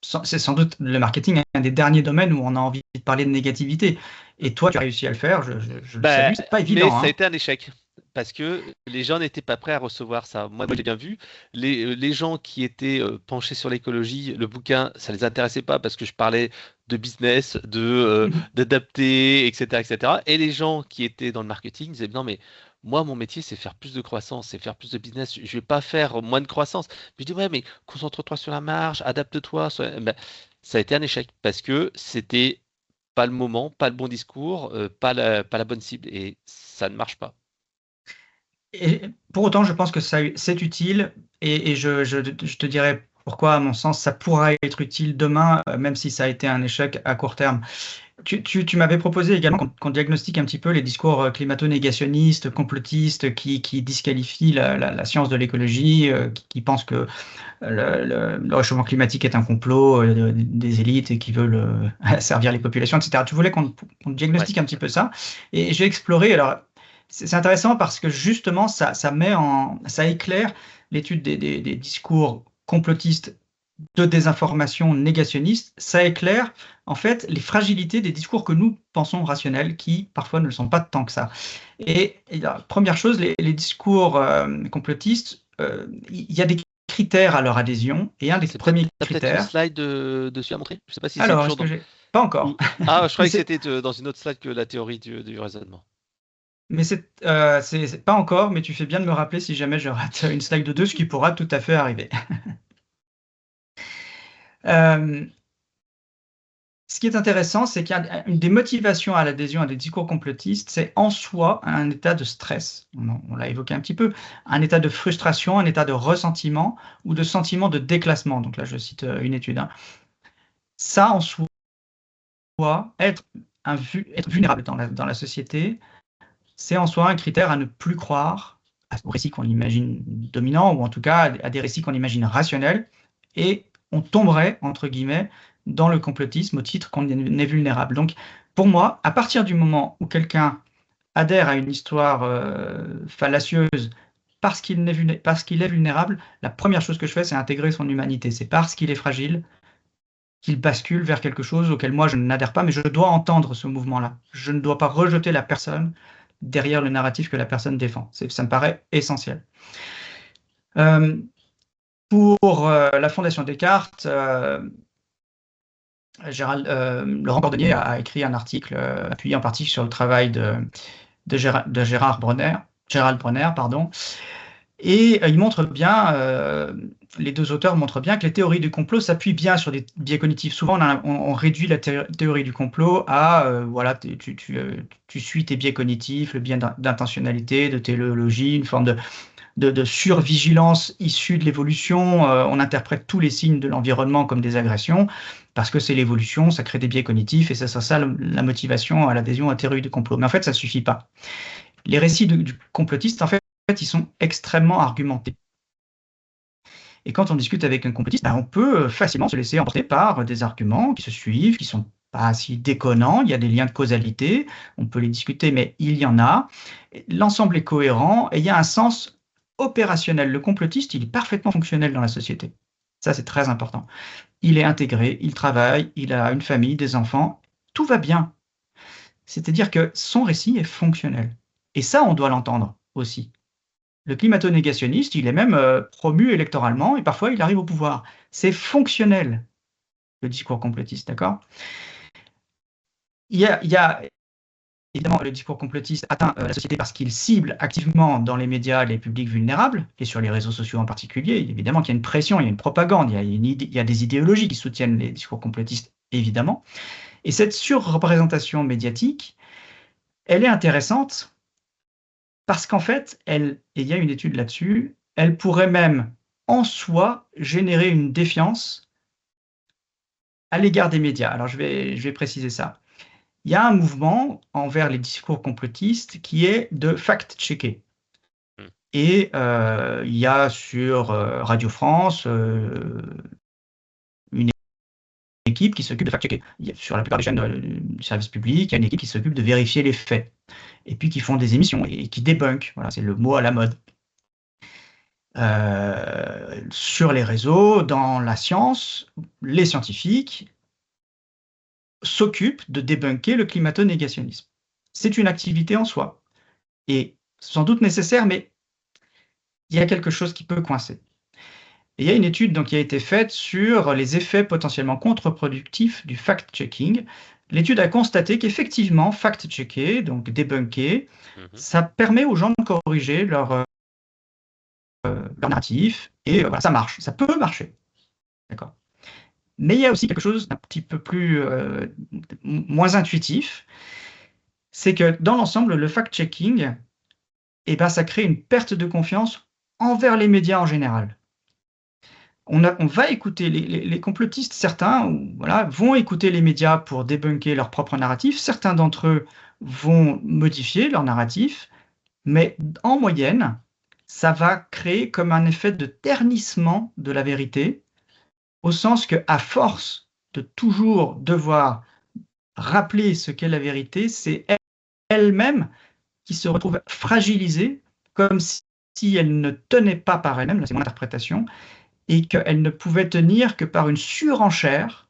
c'est sans doute le marketing, un des derniers domaines où on a envie de parler de négativité, et toi, tu as réussi à le faire, je le Bah, salue. C'est pas mais évident, ça a hein. été un échec parce que les gens n'étaient pas prêts à recevoir ça. Moi, j'ai bien vu. Les gens qui étaient penchés sur l'écologie, le bouquin, ça les intéressait pas parce que je parlais de business, d'adapter, etc., etc. Et les gens qui étaient dans le marketing disaient non, mais moi, mon métier, c'est faire plus de croissance, c'est faire plus de business. Je vais pas faire moins de croissance. Je dis ouais, mais concentre-toi sur la marge, adapte-toi. Ben, ça a été un échec parce que c'était pas le moment, pas le bon discours, pas la bonne cible. Et ça ne marche pas. Et pour autant, je pense que c'est utile, et je te dirai pourquoi, à mon sens, ça pourra être utile demain, même si ça a été un échec à court terme. Tu m'avais proposé également qu'on diagnostique un petit peu les discours climato-négationnistes, complotistes, qui disqualifient la science de l'écologie, qui pensent que le réchauffement climatique est un complot des élites et qui veulent servir les populations, etc. Tu voulais qu'on Ouais, diagnostique un petit peu ça, et j'ai exploré. Alors, c'est intéressant parce que justement, ça éclaire l'étude des discours complotistes, de désinformation négationniste. Ça éclaire en fait les fragilités des discours que nous pensons rationnels, qui parfois ne le sont pas tant que ça. Et la première chose, les discours complotistes, il y a des critères à leur adhésion, et un des c'est peut-être, premiers t'as peut-être une critères. slide dessus à montrer. Je sais pas si c'est Alors, est-ce toujours que dans. j'ai pas encore, Ah, je mais croyais que c'est c'était dans une autre slide que la théorie du raisonnement. c'est pas encore, mais tu fais bien de me rappeler si jamais je rate une slide de deux, ce qui pourra tout à fait arriver. Euh, Ce qui est intéressant, c'est qu'il y a une des motivations à l'adhésion à des discours complotistes, c'est en soi un état de stress. On l'a évoqué un petit peu, un état de frustration, un état de ressentiment ou de sentiment de déclassement. Donc là, je cite une étude, hein. Ça, en soi, être, être vulnérable dans la société, c'est en soi un critère à ne plus croire aux récits qu'on imagine dominants, ou en tout cas à des récits qu'on imagine rationnels, et on tomberait, entre guillemets, dans le complotisme au titre qu'on est vulnérable. Donc, pour moi, à partir du moment où quelqu'un adhère à une histoire fallacieuse parce qu'il est vulnérable, la première chose que je fais, c'est intégrer son humanité. C'est parce qu'il est fragile qu'il bascule vers quelque chose auquel moi je n'adhère pas, mais je dois entendre ce mouvement-là. Je ne dois pas rejeter la personne derrière le narratif que la personne défend. Ça me paraît essentiel. Euh, pour la Fondation Descartes, Laurent Cordonnier a écrit un article appuyé en partie sur le travail de Gérald Bronner, pardon, et les deux auteurs montrent bien que les théories du complot s'appuient bien sur des biais cognitifs. Souvent, on réduit la théorie du complot à, voilà, tu suis tes biais cognitifs, le biais d'intentionnalité, de téléologie, une forme de survigilance issue de l'évolution. On interprète tous les signes de l'environnement comme des agressions, parce que c'est l'évolution, ça crée des biais cognitifs, et c'est ça la motivation à l'adhésion à la théorie du complot. Mais en fait, ça ne suffit pas. Les récits du complotiste, en fait, ils sont extrêmement argumentés. Et quand on discute avec un complotiste, on peut facilement se laisser emporter par des arguments qui se suivent, qui sont pas si déconnants. Il y a des liens de causalité, on peut les discuter, mais il y en a. L'ensemble est cohérent et il y a un sens opérationnel. Le complotiste, il est parfaitement fonctionnel dans la société. Ça, c'est très important. Il est intégré, il travaille, il a une famille, des enfants, tout va bien. C'est-à-dire que son récit est fonctionnel. Et ça, on doit l'entendre aussi. Le climato-négationniste, il est même promu électoralement et parfois il arrive au pouvoir. C'est fonctionnel, le discours complotiste, d'accord? Il y a évidemment le discours complotiste atteint la société parce qu'il cible activement dans les médias les publics vulnérables et sur les réseaux sociaux en particulier. Évidemment qu'il y a une pression, il y a une propagande, il y a des idéologies qui soutiennent les discours complotistes, évidemment. Et cette surreprésentation médiatique, elle est intéressante parce qu'en fait, et il y a une étude là-dessus, elle pourrait même en soi générer une défiance à l'égard des médias. Alors je vais préciser ça. Il y a un mouvement envers les discours complotistes qui est de fact-checker. Mm. Et il y a sur Radio France une équipe qui s'occupe de fact-checker. Sur la plupart des chaînes du service public, il y a une équipe qui s'occupe de vérifier les faits. Et puis qui font des émissions et qui débunkent. Voilà, c'est le mot à la mode. Sur les réseaux, dans la science, les scientifiques s'occupent de débunker le climato-négationnisme. C'est une activité en soi et sans doute nécessaire, mais il y a quelque chose qui peut coincer. Et il y a une étude donc, qui a été faite sur les effets potentiellement contre-productifs du fact-checking. L'étude a constaté qu'effectivement, fact-checker, donc débunker, ça permet aux gens de corriger leur narratif et voilà, ça marche, ça peut marcher. D'accord. Mais il y a aussi quelque chose d'un petit peu plus moins intuitif, c'est que dans l'ensemble, le fact-checking, eh ben, ça crée une perte de confiance envers les médias en général. On va écouter les complotistes, certains voilà, vont écouter les médias pour débunker leur propre narratif, certains d'entre eux vont modifier leur narratif, mais en moyenne, ça va créer comme un effet de ternissement de la vérité, au sens qu'à force de toujours devoir rappeler ce qu'est la vérité, c'est elle-même qui se retrouve fragilisée, comme si elle ne tenait pas par elle-même, là c'est mon interprétation, et qu'elle ne pouvait tenir que par une surenchère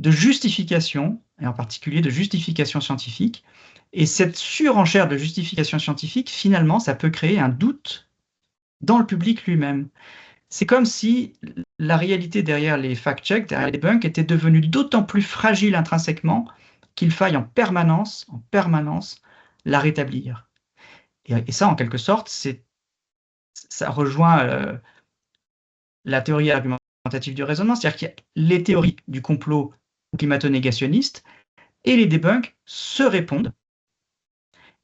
de justification, et en particulier de justification scientifique. Et cette surenchère de justification scientifique, finalement, ça peut créer un doute dans le public lui-même. C'est comme si la réalité derrière les fact-checks, derrière les debunks, était devenue d'autant plus fragile intrinsèquement qu'il faille en permanence, la rétablir. Et ça, en quelque sorte, ça rejoint la théorie argumentative du raisonnement, c'est-à-dire qu'il y a les théories du complot climato-négationniste et les debunks se répondent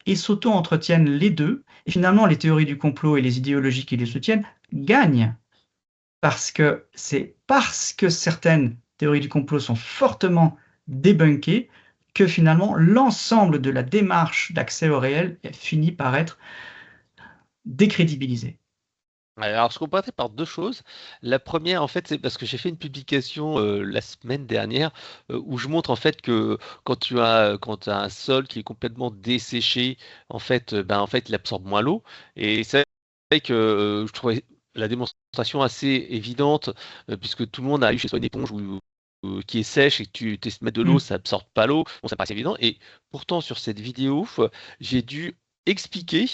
et s'auto-entretiennent les deux. Et finalement, les théories du complot et les idéologies qui les soutiennent gagnent. Parce que c'est parce que certaines théories du complot sont fortement débunkées que finalement l'ensemble de la démarche d'accès au réel finit par être décrédibilisée. Alors, je comprenais par deux choses. La première, en fait, c'est parce que j'ai fait une publication la semaine dernière où je montre en fait que quand tu as un sol qui est complètement desséché, en fait, il absorbe moins l'eau. Et c'est vrai que je trouvais la démonstration assez évidente puisque tout le monde a eu chez soi une éponge qui est sèche et que tu testes de mettre de l'eau, Mmh. ça absorbe pas l'eau. Bon, ça paraît évident. Et pourtant, sur cette vidéo, j'ai dû expliquer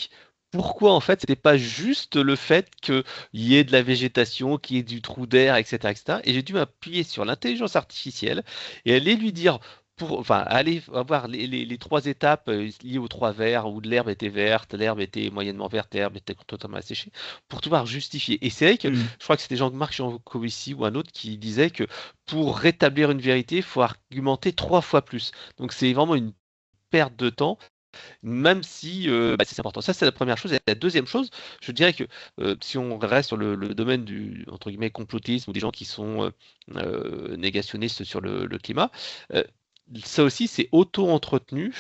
pourquoi en fait c'était pas juste le fait qu'il y ait de la végétation, qu'il y ait du trou d'air, etc., etc. Et j'ai dû m'appuyer sur l'intelligence artificielle et aller lui dire, aller avoir les trois étapes liées aux trois vers, où l'herbe était verte, l'herbe était moyennement verte, l'herbe était totalement asséchée, pour pouvoir justifier. Et c'est vrai que Mmh. je crois que c'était Jean-Marc Jancovici ou un autre qui disait que pour rétablir une vérité, il faut argumenter 3 fois plus. Donc c'est vraiment une perte de temps même si c'est important. Ça, c'est la première chose. Et la deuxième chose, je dirais que si on reste sur le domaine du entre guillemets complotisme ou des gens qui sont négationnistes sur le climat, ça aussi c'est auto-entretenu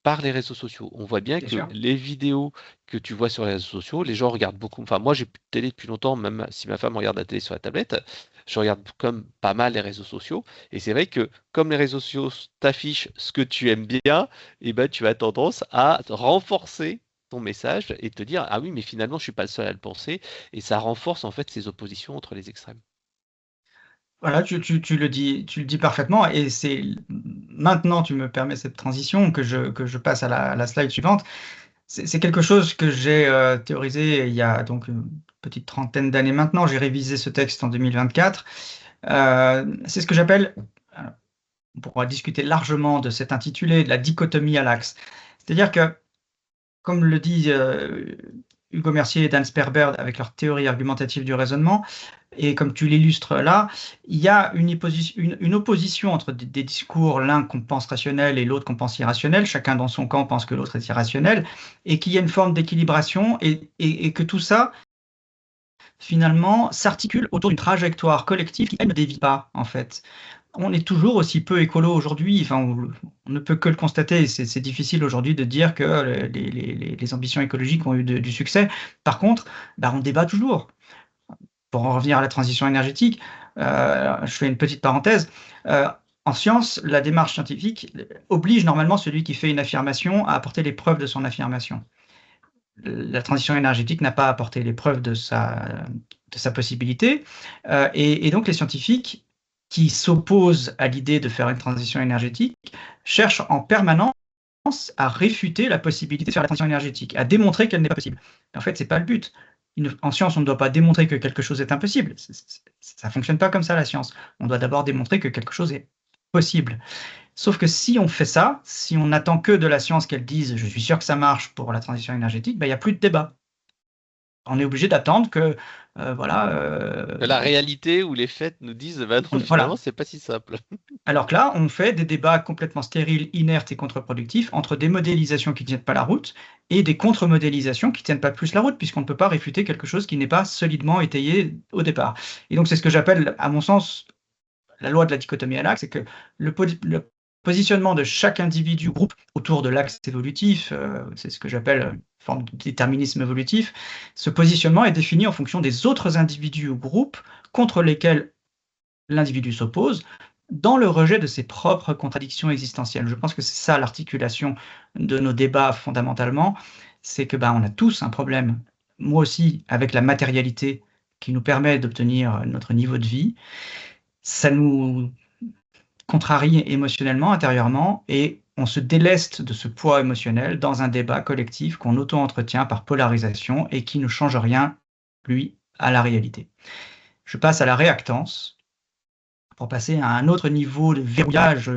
par les réseaux sociaux. On voit bien bien que sûr. les vidéos que tu vois sur les réseaux sociaux, les gens regardent beaucoup. Enfin, moi, j'ai plus de télé depuis longtemps, même si ma femme regarde la télé sur la tablette, je regarde comme pas mal les réseaux sociaux. Et c'est vrai que comme les réseaux sociaux t'affichent ce que tu aimes bien, et ben, tu as tendance à renforcer ton message et te dire, ah oui, mais finalement, je suis pas le seul à le penser. Et ça renforce en fait ces oppositions entre les extrêmes. Voilà, tu le dis parfaitement et c'est maintenant tu me permets cette transition que je passe à la slide suivante. C'est quelque chose que j'ai, théorisé il y a donc une petite trentaine d'années maintenant. J'ai révisé ce texte en 2024. C'est ce que j'appelle, on pourra discuter largement de cet intitulé, de la dichotomie à l'axe. C'est-à-dire que, comme le dit, Hugo Mercier et Dan Sperber avec leur théorie argumentative du raisonnement, et comme tu l'illustres là, il y a une opposition entre des discours, l'un qu'on pense rationnel et l'autre qu'on pense irrationnel, chacun dans son camp pense que l'autre est irrationnel, et qu'il y a une forme d'équilibration, et que tout ça, finalement, s'articule autour d'une trajectoire collective qui, elle, ne dévie pas, en fait. On est toujours aussi peu écolo aujourd'hui, enfin, on ne peut que le constater, c'est difficile aujourd'hui de dire que les ambitions écologiques ont eu du succès. Par contre, bah, on débat toujours. Pour en revenir à la transition énergétique, je fais une petite parenthèse. En science, la démarche scientifique oblige normalement celui qui fait une affirmation à apporter les preuves de son affirmation. La transition énergétique n'a pas apporté les preuves de sa possibilité, et donc les scientifiques qui s'opposent à l'idée de faire une transition énergétique cherchent en permanence à réfuter la possibilité de faire la transition énergétique, à démontrer qu'elle n'est pas possible. En fait, c'est pas le but. En science, on ne doit pas démontrer que quelque chose est impossible. Ça ne fonctionne pas comme ça, la science. On doit d'abord démontrer que quelque chose est possible. Sauf que si on fait ça, si on n'attend que de la science qu'elle dise je suis sûr que ça marche pour la transition énergétique, ben, il n'y a plus de débat. On est obligé d'attendre que, voilà, La réalité ou les faits nous disent, bah non, finalement, voilà. c'est pas si simple. Alors que là, on fait des débats complètement stériles, inertes et contre-productifs entre des modélisations qui ne tiennent pas la route et des contre-modélisations qui ne tiennent pas plus la route, puisqu'on ne peut pas réfuter quelque chose qui n'est pas solidement étayé au départ. Et donc, c'est ce que j'appelle, à mon sens, la loi de la dichotomie à l'axe, c'est que le positionnement de chaque individu groupe autour de l'axe évolutif, c'est ce que j'appelle une forme de déterminisme évolutif, ce positionnement est défini en fonction des autres individus ou groupes contre lesquels l'individu s'oppose, dans le rejet de ses propres contradictions existentielles. Je pense que c'est ça l'articulation de nos débats fondamentalement, c'est que on a tous un problème, moi aussi, avec la matérialité qui nous permet d'obtenir notre niveau de vie. Ça nous contrarie émotionnellement, intérieurement, et on se déleste de ce poids émotionnel dans un débat collectif qu'on auto-entretient par polarisation et qui ne change rien, lui, à la réalité. Je passe à la réactance pour passer à un autre niveau de verrouillage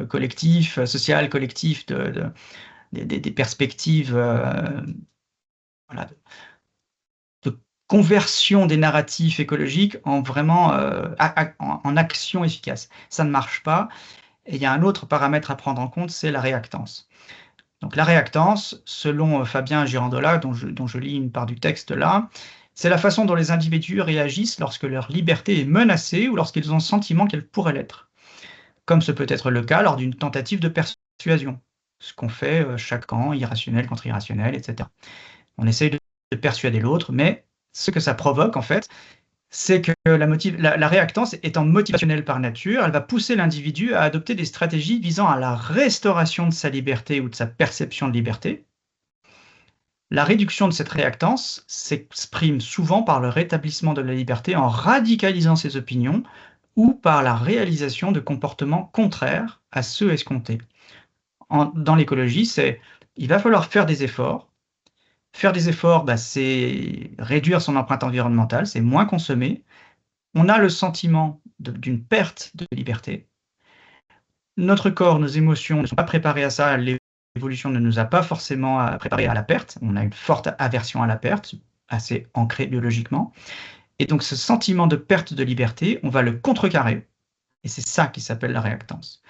collectif, social collectif des perspectives, voilà, de conversion des narratifs écologiques en vraiment en action efficace. Ça ne marche pas. Et il y a un autre paramètre à prendre en compte, c'est la réactance. Donc la réactance, selon Fabien Girandola, dont je lis une part du texte là, c'est la façon dont les individus réagissent lorsque leur liberté est menacée ou lorsqu'ils ont le sentiment qu'elle pourrait l'être, comme ce peut être le cas lors d'une tentative de persuasion, ce qu'on fait chaque camp, irrationnel contre irrationnel, etc. On essaye de persuader l'autre, mais ce que ça provoque en fait, c'est que la réactance étant motivationnelle par nature, elle va pousser l'individu à adopter des stratégies visant à la restauration de sa liberté ou de sa perception de liberté. La réduction de cette réactance s'exprime souvent par le rétablissement de la liberté en radicalisant ses opinions ou par la réalisation de comportements contraires à ceux escomptés. Dans l'écologie, il va falloir faire des efforts. Faire des efforts, c'est réduire son empreinte environnementale, c'est moins consommer. On a le sentiment d'une perte de liberté. Notre corps, nos émotions ne sont pas préparés à ça. L'évolution ne nous a pas forcément préparés à la perte. On a une forte aversion à la perte, assez ancrée biologiquement. Et donc ce sentiment de perte de liberté, on va le contrecarrer. Et c'est ça qui s'appelle la réactance.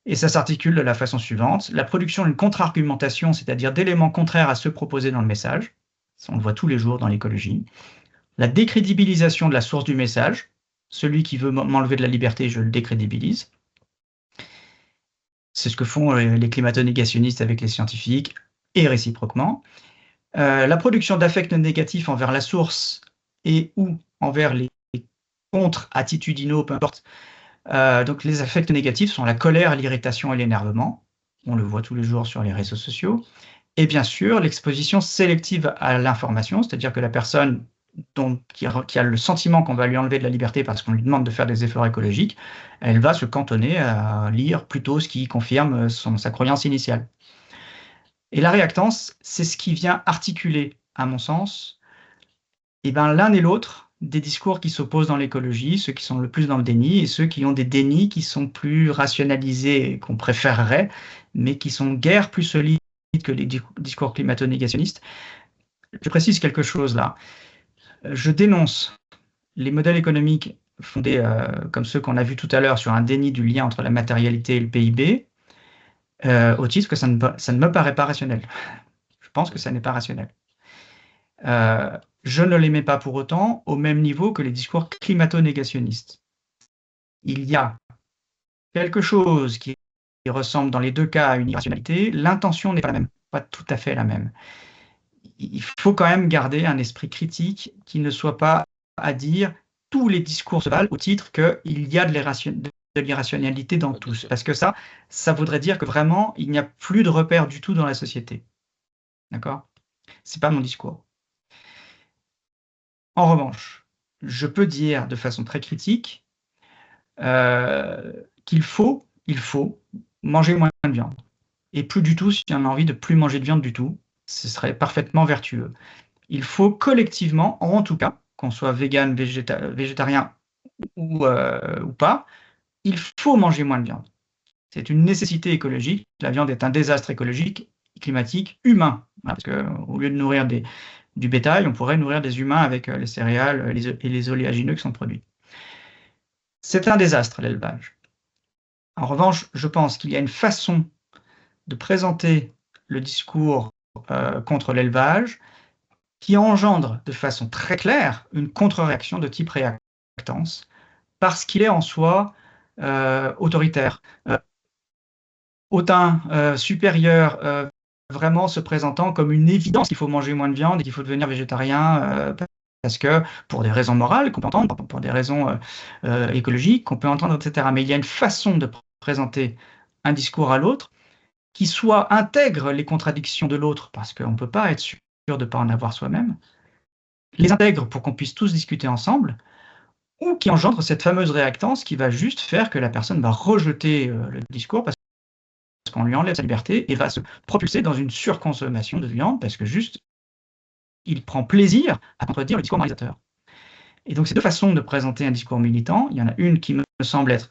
Et ça s'articule de la façon suivante. La production d'une contre-argumentation, c'est-à-dire d'éléments contraires à ceux proposés dans le message. Ça, on le voit tous les jours dans l'écologie. La décrédibilisation de la source du message. Celui qui veut m'enlever de la liberté, je le décrédibilise. C'est ce que font les climato-négationnistes avec les scientifiques, et réciproquement. La production d'affects négatifs envers la source et ou envers les contre-attitudinaux, peu importe. Donc les affects négatifs sont la colère, l'irritation et l'énervement. On le voit tous les jours sur les réseaux sociaux. Et bien sûr, l'exposition sélective à l'information, c'est-à-dire que la personne qui a le sentiment qu'on va lui enlever de la liberté parce qu'on lui demande de faire des efforts écologiques, elle va se cantonner à lire plutôt ce qui confirme sa croyance initiale. Et la réactance, c'est ce qui vient articuler, à mon sens, l'un et l'autre des discours qui s'opposent dans l'écologie, ceux qui sont le plus dans le déni et ceux qui ont des dénis qui sont plus rationalisés et qu'on préférerait, mais qui sont guère plus solides que les discours climato-négationnistes. Je précise quelque chose là. Je dénonce les modèles économiques fondés, comme ceux qu'on a vus tout à l'heure, sur un déni du lien entre la matérialité et le PIB, au titre que ça ne me paraît pas rationnel. Je pense que ça n'est pas rationnel. Je ne les mets pas pour autant au même niveau que les discours climato-négationnistes. Il y a quelque chose qui ressemble dans les deux cas à une irrationalité. L'intention n'est pas la même, pas tout à fait la même. Il faut quand même garder un esprit critique qui ne soit pas à dire tous les discours se valent au titre qu'il y a de l'irrationalité dans tous. Parce que ça voudrait dire que vraiment, il n'y a plus de repères du tout dans la société. D'accord ? C'est pas mon discours. En revanche, je peux dire de façon très critique qu'il faut manger moins de viande. Et plus du tout, si on a envie de plus manger de viande du tout, ce serait parfaitement vertueux. Il faut collectivement, en tout cas, qu'on soit vegan, végétarien ou pas, il faut manger moins de viande. C'est une nécessité écologique. La viande est un désastre écologique, climatique, humain. Parce qu'au lieu de nourrir du bétail, on pourrait nourrir des humains avec les céréales et les oléagineux qui sont produits. C'est un désastre, l'élevage. En revanche, je pense qu'il y a une façon de présenter le discours contre l'élevage qui engendre de façon très claire une contre-réaction de type réactance, parce qu'il est en soi autoritaire, hautain, supérieur, vraiment se présentant comme une évidence qu'il faut manger moins de viande et qu'il faut devenir végétarien, parce que pour des raisons morales qu'on peut entendre, pour des raisons écologiques qu'on peut entendre, etc. Mais il y a une façon de présenter un discours à l'autre qui soit intègre les contradictions de l'autre, parce qu'on ne peut pas être sûr de ne pas en avoir soi-même, les intègre pour qu'on puisse tous discuter ensemble, ou qui engendre cette fameuse réactance qui va juste faire que la personne va rejeter le discours parce qu'on lui enlève sa liberté et va se propulser dans une surconsommation de viande parce que juste, il prend plaisir à contredire le discours moralisateur. Et donc, ces deux façons de présenter un discours militant, il y en a une qui me semble être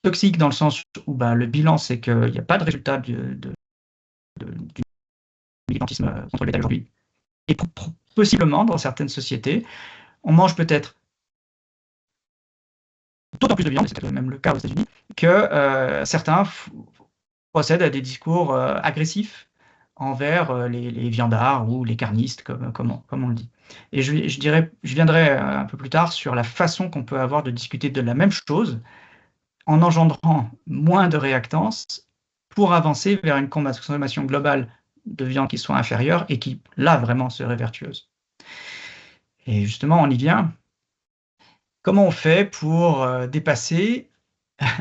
toxique dans le sens où le bilan, c'est qu'il n'y a pas de résultat du militantisme contre le bétail aujourd'hui. Et possiblement, dans certaines sociétés, on mange peut-être d'autant plus de viande, c'est même le cas aux États-Unis, que certains procèdent à des discours agressifs envers les viandards ou les carnistes, comme on le dit. Et je viendrai un peu plus tard sur la façon qu'on peut avoir de discuter de la même chose en engendrant moins de réactance pour avancer vers une consommation globale de viande qui soit inférieure et qui, là, vraiment serait vertueuse. Et justement, on y vient. Comment on fait pour dépasser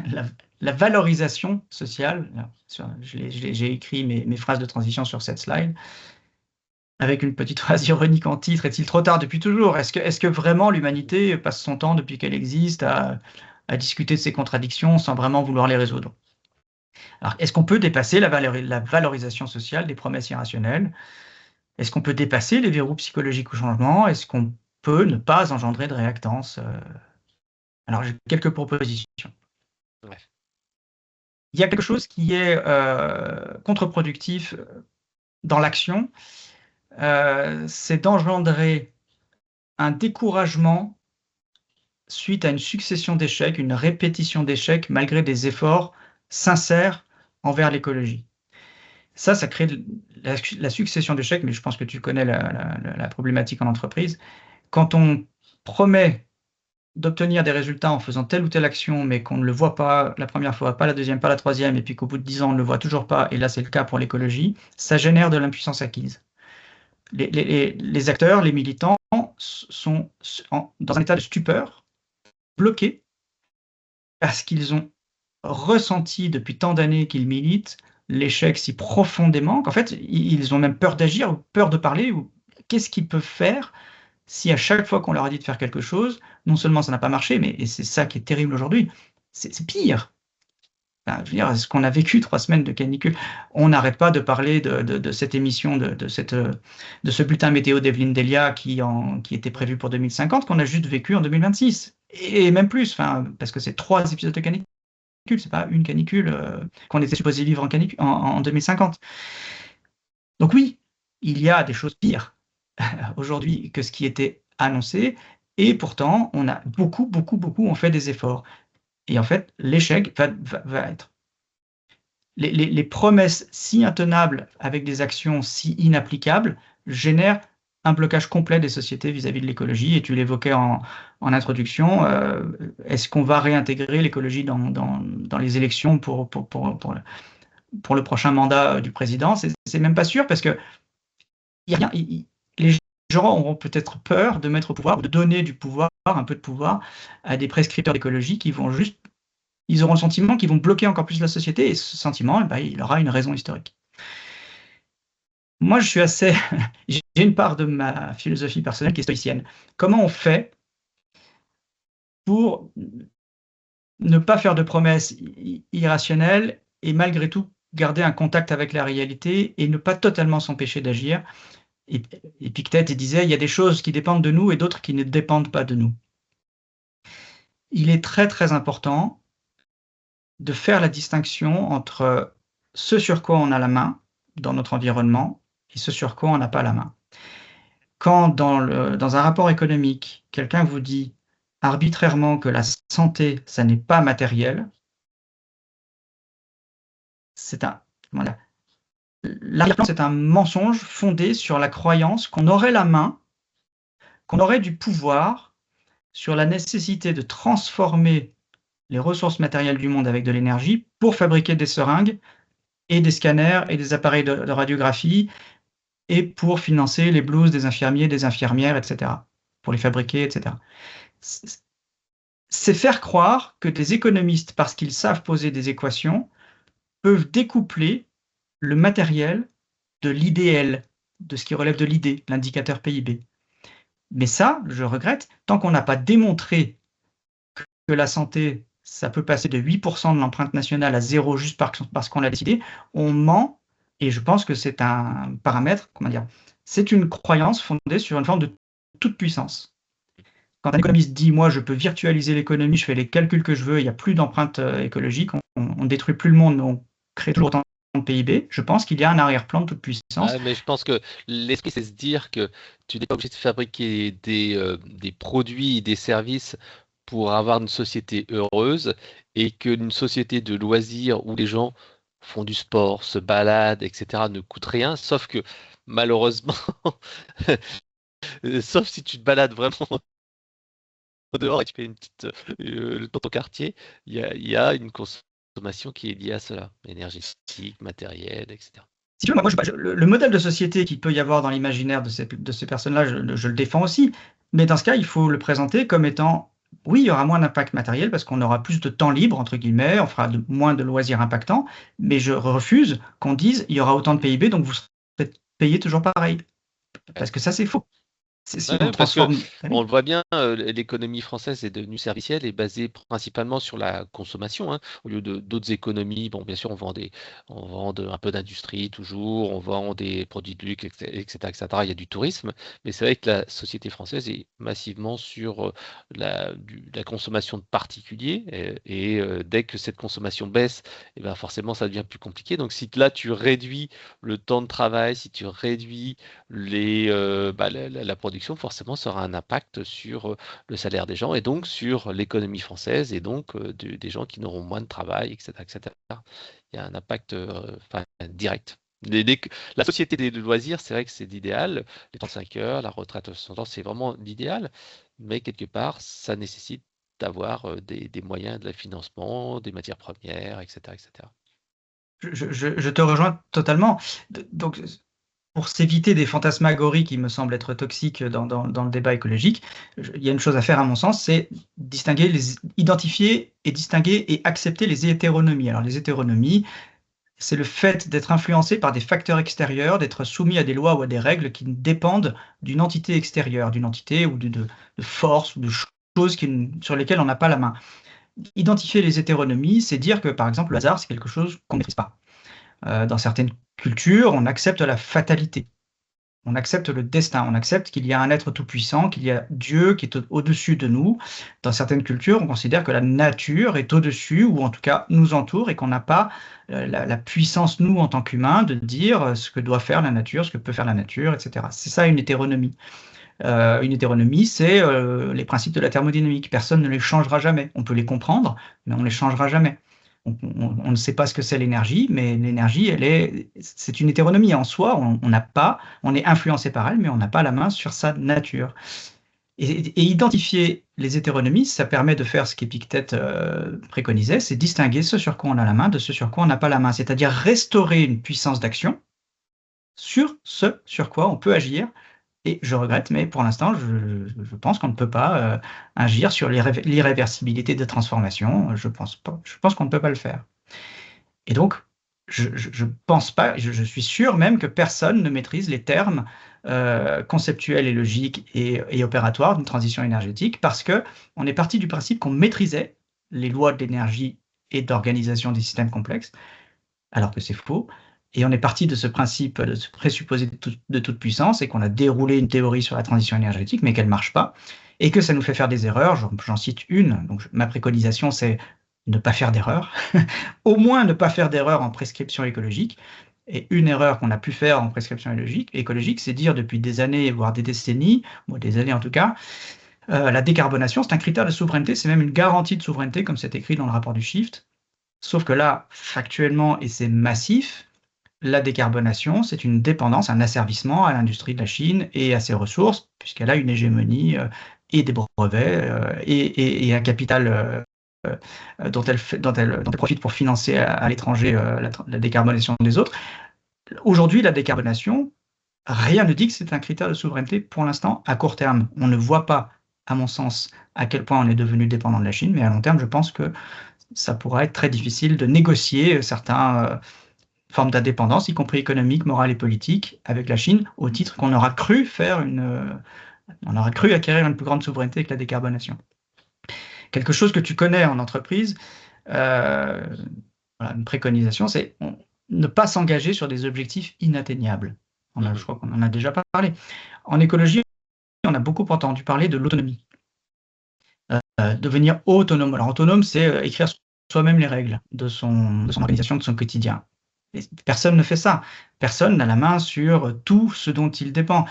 la valorisation sociale? J'ai écrit mes phrases de transition sur cette slide, avec une petite phrase ironique en titre. Est-il trop tard depuis toujours? Est-ce que vraiment l'humanité passe son temps depuis qu'elle existe à discuter de ces contradictions sans vraiment vouloir les résoudre? Alors, est-ce qu'on peut dépasser la valorisation sociale des promesses irrationnelles? Est-ce qu'on peut dépasser les verrous psychologiques au changement? Est-ce qu'on peut ne pas engendrer de réactance? Alors, j'ai quelques propositions. Ouais. Il y a quelque chose qui est contre-productif dans l'action, c'est d'engendrer un découragement suite à une succession d'échecs, une répétition d'échecs, malgré des efforts sincères envers l'écologie. Ça crée la succession d'échecs, mais je pense que tu connais la problématique en entreprise. Quand on promet d'obtenir des résultats en faisant telle ou telle action, mais qu'on ne le voit pas la première fois, pas la deuxième, pas la troisième, et puis qu'au bout de 10 ans, on ne le voit toujours pas, et là c'est le cas pour l'écologie, ça génère de l'impuissance acquise. Les acteurs, les militants sont dans un état de stupeur, bloqués, parce qu'ils ont ressenti depuis tant d'années qu'ils militent l'échec si profondément qu'en fait, ils ont même peur d'agir, ou peur de parler, ou qu'est-ce qu'ils peuvent faire si à chaque fois qu'on leur a dit de faire quelque chose, non seulement ça n'a pas marché, mais et c'est ça qui est terrible aujourd'hui, c'est pire. Enfin, je veux dire, ce qu'on a vécu 3 semaines de canicule, on n'arrête pas de parler de cette émission, de ce bulletin météo d'Evelyne Delia qui était prévu pour 2050, qu'on a juste vécu en 2026 et même plus, enfin, parce que c'est 3 épisodes de canicule, c'est pas une canicule, qu'on était supposé vivre en 2050. Donc oui, il y a des choses pires aujourd'hui que ce qui était annoncé et pourtant on a beaucoup ont fait des efforts et en fait l'échec va être les promesses si intenables avec des actions si inapplicables génèrent un blocage complet des sociétés vis-à-vis de l'écologie et tu l'évoquais en introduction, est-ce qu'on va réintégrer l'écologie dans les élections pour le prochain mandat, du président? C'est même pas sûr parce qu'il y a rien les gens auront peut-être peur de mettre au pouvoir ou de donner du pouvoir, un peu de pouvoir à des prescripteurs d'écologie qui vont juste ils auront le sentiment qu'ils vont bloquer encore plus la société et ce sentiment, eh ben, il aura une raison historique. Moi, je suis assez j'ai une part de ma philosophie personnelle qui est stoïcienne. Comment on fait pour ne pas faire de promesses irrationnelles et malgré tout garder un contact avec la réalité et ne pas totalement s'empêcher d'agir? Et Épictète, il disait: «Il y a des choses qui dépendent de nous et d'autres qui ne dépendent pas de nous». Il est très, très important de faire la distinction entre ce sur quoi on a la main dans notre environnement et ce sur quoi on n'a pas la main. Quand dans un rapport économique, quelqu'un vous dit arbitrairement que la santé, ça n'est pas matériel, c'est un comment dire? L'arrière-plan, c'est un mensonge fondé sur la croyance qu'on aurait la main, qu'on aurait du pouvoir sur la nécessité de transformer les ressources matérielles du monde avec de l'énergie pour fabriquer des seringues et des scanners et des appareils de radiographie et pour financer les blouses des infirmiers, des infirmières, et cetera, pour les fabriquer, et cetera. C'est faire croire que des économistes, parce qu'ils savent poser des équations, peuvent découpler le matériel de l'idéal, de ce qui relève de l'idée, l'indicateur PIB. Mais ça, je regrette, tant qu'on n'a pas démontré que la santé, ça peut passer de 8 de l'empreinte nationale à 0 juste parce qu'on l'a décidé, on ment et je pense que c'est un paramètre, comment dire? C'est une croyance fondée sur une forme de toute-puissance. Quand un économiste dit: «Moi, je peux virtualiser l'économie, je fais les calculs que je veux, il y a plus d'empreinte, écologique, on détruit plus le monde, mais on crée toujours autant de PIB», je pense qu'il y a un arrière-plan de toute-puissance. Ouais, mais je pense que l'esprit, c'est se dire que tu n'es pas obligé de fabriquer des produits et des services pour avoir une société heureuse et qu'une société de loisirs où les gens font du sport, se baladent, etc., ne coûte rien, sauf que malheureusement, sauf si tu te balades vraiment dehors et tu fais une petite dans ton quartier, il y a une consommation qui est liée à cela, énergétique, matérielle, etc. Si tu veux, moi, le modèle de société qu'il peut y avoir dans l'imaginaire de ces personnes-là, je le défends aussi. Mais dans ce cas, il faut le présenter comme étant, oui, il y aura moins d'impact matériel parce qu'on aura plus de temps libre, entre guillemets, on fera moins de loisirs impactants. Mais je refuse qu'on dise, il y aura autant de PIB, donc vous serez payé toujours pareil. Parce que ça, c'est faux. Si on Ouais, parce que transforme. Ah on oui. le voit bien, l'économie française est devenue servicielle et basée principalement sur la consommation, hein, au lieu de d'autres économies. Bon, bien sûr, un peu d'industrie toujours, on vend des produits de luxe, etc., etc. Il y a du tourisme, mais c'est vrai que la société française est massivement sur la consommation de particuliers dès que cette consommation baisse, et ben forcément, ça devient plus compliqué. Donc, si là, tu réduis le temps de travail, si tu réduis la production, forcément, ça aura un impact sur le salaire des gens et donc sur l'économie française et donc des gens qui n'auront moins de travail, etc., etc. Il y a un impact direct. La société des loisirs, c'est vrai que c'est l'idéal. Les 35 heures, la retraite à 60 ans, c'est vraiment l'idéal. Mais quelque part, ça nécessite d'avoir des moyens de financement, des matières premières, etc., etc. Je te rejoins totalement. Donc, pour s'éviter des fantasmagories qui me semblent être toxiques dans le débat écologique, il y a une chose à faire à mon sens, c'est identifier et distinguer et accepter les hétéronomies. Alors les hétéronomies, c'est le fait d'être influencé par des facteurs extérieurs, d'être soumis à des lois ou à des règles qui dépendent d'une entité extérieure, d'une entité ou de force ou de choses sur lesquelles on n'a pas la main. Identifier les hétéronomies, c'est dire que par exemple le hasard, c'est quelque chose qu'on ne maîtrise pas. Dans certaines cultures, on accepte la fatalité. On accepte le destin, on accepte qu'il y a un être tout-puissant, qu'il y a Dieu qui est au-dessus de nous. Dans certaines cultures, on considère que la nature est au-dessus, ou en tout cas nous entoure, et qu'on n'a pas la puissance, nous, en tant qu'humains, de dire ce que doit faire la nature, ce que peut faire la nature, etc. C'est ça une hétéronomie. Une hétéronomie, c'est les principes de la thermodynamique. Personne ne les changera jamais. On peut les comprendre, mais on ne les changera jamais. On ne sait pas ce que c'est l'énergie, mais l'énergie, c'est une hétéronomie en soi. On est influencé par elle, mais on n'a pas la main sur sa nature. Et identifier les hétéronomies, ça permet de faire ce qu'Épictète préconisait, c'est distinguer ce sur quoi on a la main de ce sur quoi on n'a pas la main, c'est-à-dire restaurer une puissance d'action sur ce sur quoi on peut agir. Et je regrette, mais pour l'instant, je pense qu'on ne peut pas agir sur l'irréversibilité des transformations. Je pense pas. Je pense qu'on ne peut pas le faire. Et donc, je pense pas, je suis sûr même que personne ne maîtrise les termes conceptuels et logiques et opératoires d'une transition énergétique parce que on est parti du principe qu'on maîtrisait les lois de l'énergie et d'organisation des systèmes complexes, alors que c'est faux. Et on est parti de ce principe, de ce présupposé de toute puissance, et qu'on a déroulé une théorie sur la transition énergétique, mais qu'elle ne marche pas, et que ça nous fait faire des erreurs. J'en cite une. Donc, ma préconisation, c'est ne pas faire d'erreurs. Au moins ne pas faire d'erreurs en prescription écologique. Et une erreur qu'on a pu faire en prescription écologique, c'est dire depuis des années, voire des décennies, ou des années en tout cas, la décarbonation, c'est un critère de souveraineté, c'est même une garantie de souveraineté, comme c'est écrit dans le rapport du Shift. Sauf que là, factuellement, et c'est massif, la décarbonation, c'est une dépendance, un asservissement à l'industrie de la Chine et à ses ressources, puisqu'elle a une hégémonie et des brevets et un capital dont elle profite pour financer à l'étranger la décarbonation des autres. Aujourd'hui, la décarbonation, rien ne dit que c'est un critère de souveraineté pour l'instant à court terme. On ne voit pas, à mon sens, à quel point on est devenu dépendant de la Chine, mais à long terme, je pense que ça pourra être très difficile de négocier certaines formes d'indépendance, y compris économique, morale et politique, avec la Chine, au titre qu'on aura cru on aura cru acquérir une plus grande souveraineté avec la décarbonation. Quelque chose que tu connais en entreprise, voilà, une préconisation, c'est ne pas s'engager sur des objectifs inatteignables. Je crois qu'on en a déjà parlé. En écologie, on a beaucoup entendu parler de l'autonomie. Devenir autonome. Alors, autonome, c'est écrire soi-même les règles de son organisation, de son quotidien. Personne ne fait ça. Personne n'a la main sur tout ce dont il dépend.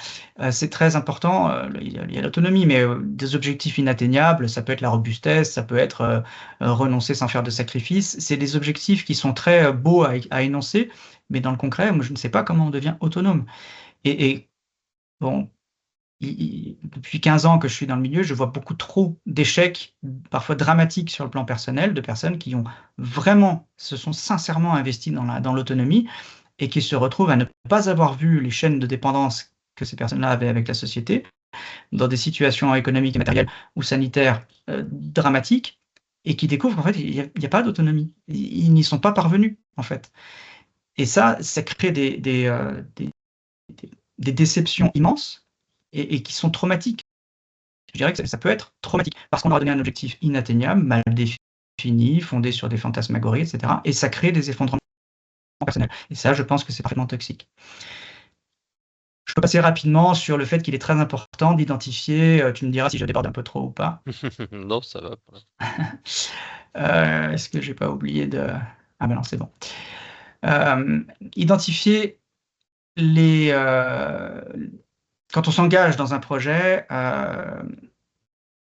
C'est très important, il y a l'autonomie, mais des objectifs inatteignables, ça peut être la robustesse, ça peut être renoncer sans faire de sacrifice. C'est des objectifs qui sont très beaux à énoncer, mais dans le concret, moi, je ne sais pas comment on devient autonome. Et bon, depuis 15 ans que je suis dans le milieu, je vois beaucoup trop d'échecs, parfois dramatiques sur le plan personnel, de personnes qui se sont sincèrement investies dans l'autonomie et qui se retrouvent à ne pas avoir vu les chaînes de dépendance que ces personnes-là avaient avec la société, dans des situations économiques et matérielles ou sanitaires dramatiques, et qui découvrent qu'en fait, il n'y a pas d'autonomie. Ils n'y sont pas parvenus, en fait. Et ça crée des déceptions immenses et qui sont traumatiques. Je dirais que ça peut être traumatique, parce qu'on leur a donné un objectif inatteignable, mal défini, fondé sur des fantasmagories, etc. Et ça crée des effondrements personnels. Et ça, je pense que c'est parfaitement toxique. Je peux passer rapidement sur le fait qu'il est très important d'identifier, tu me diras si je déborde un peu trop ou pas. Non, ça va. Est-ce que je n'ai pas oublié de... Ah ben non, c'est bon. Identifier quand on s'engage dans un projet,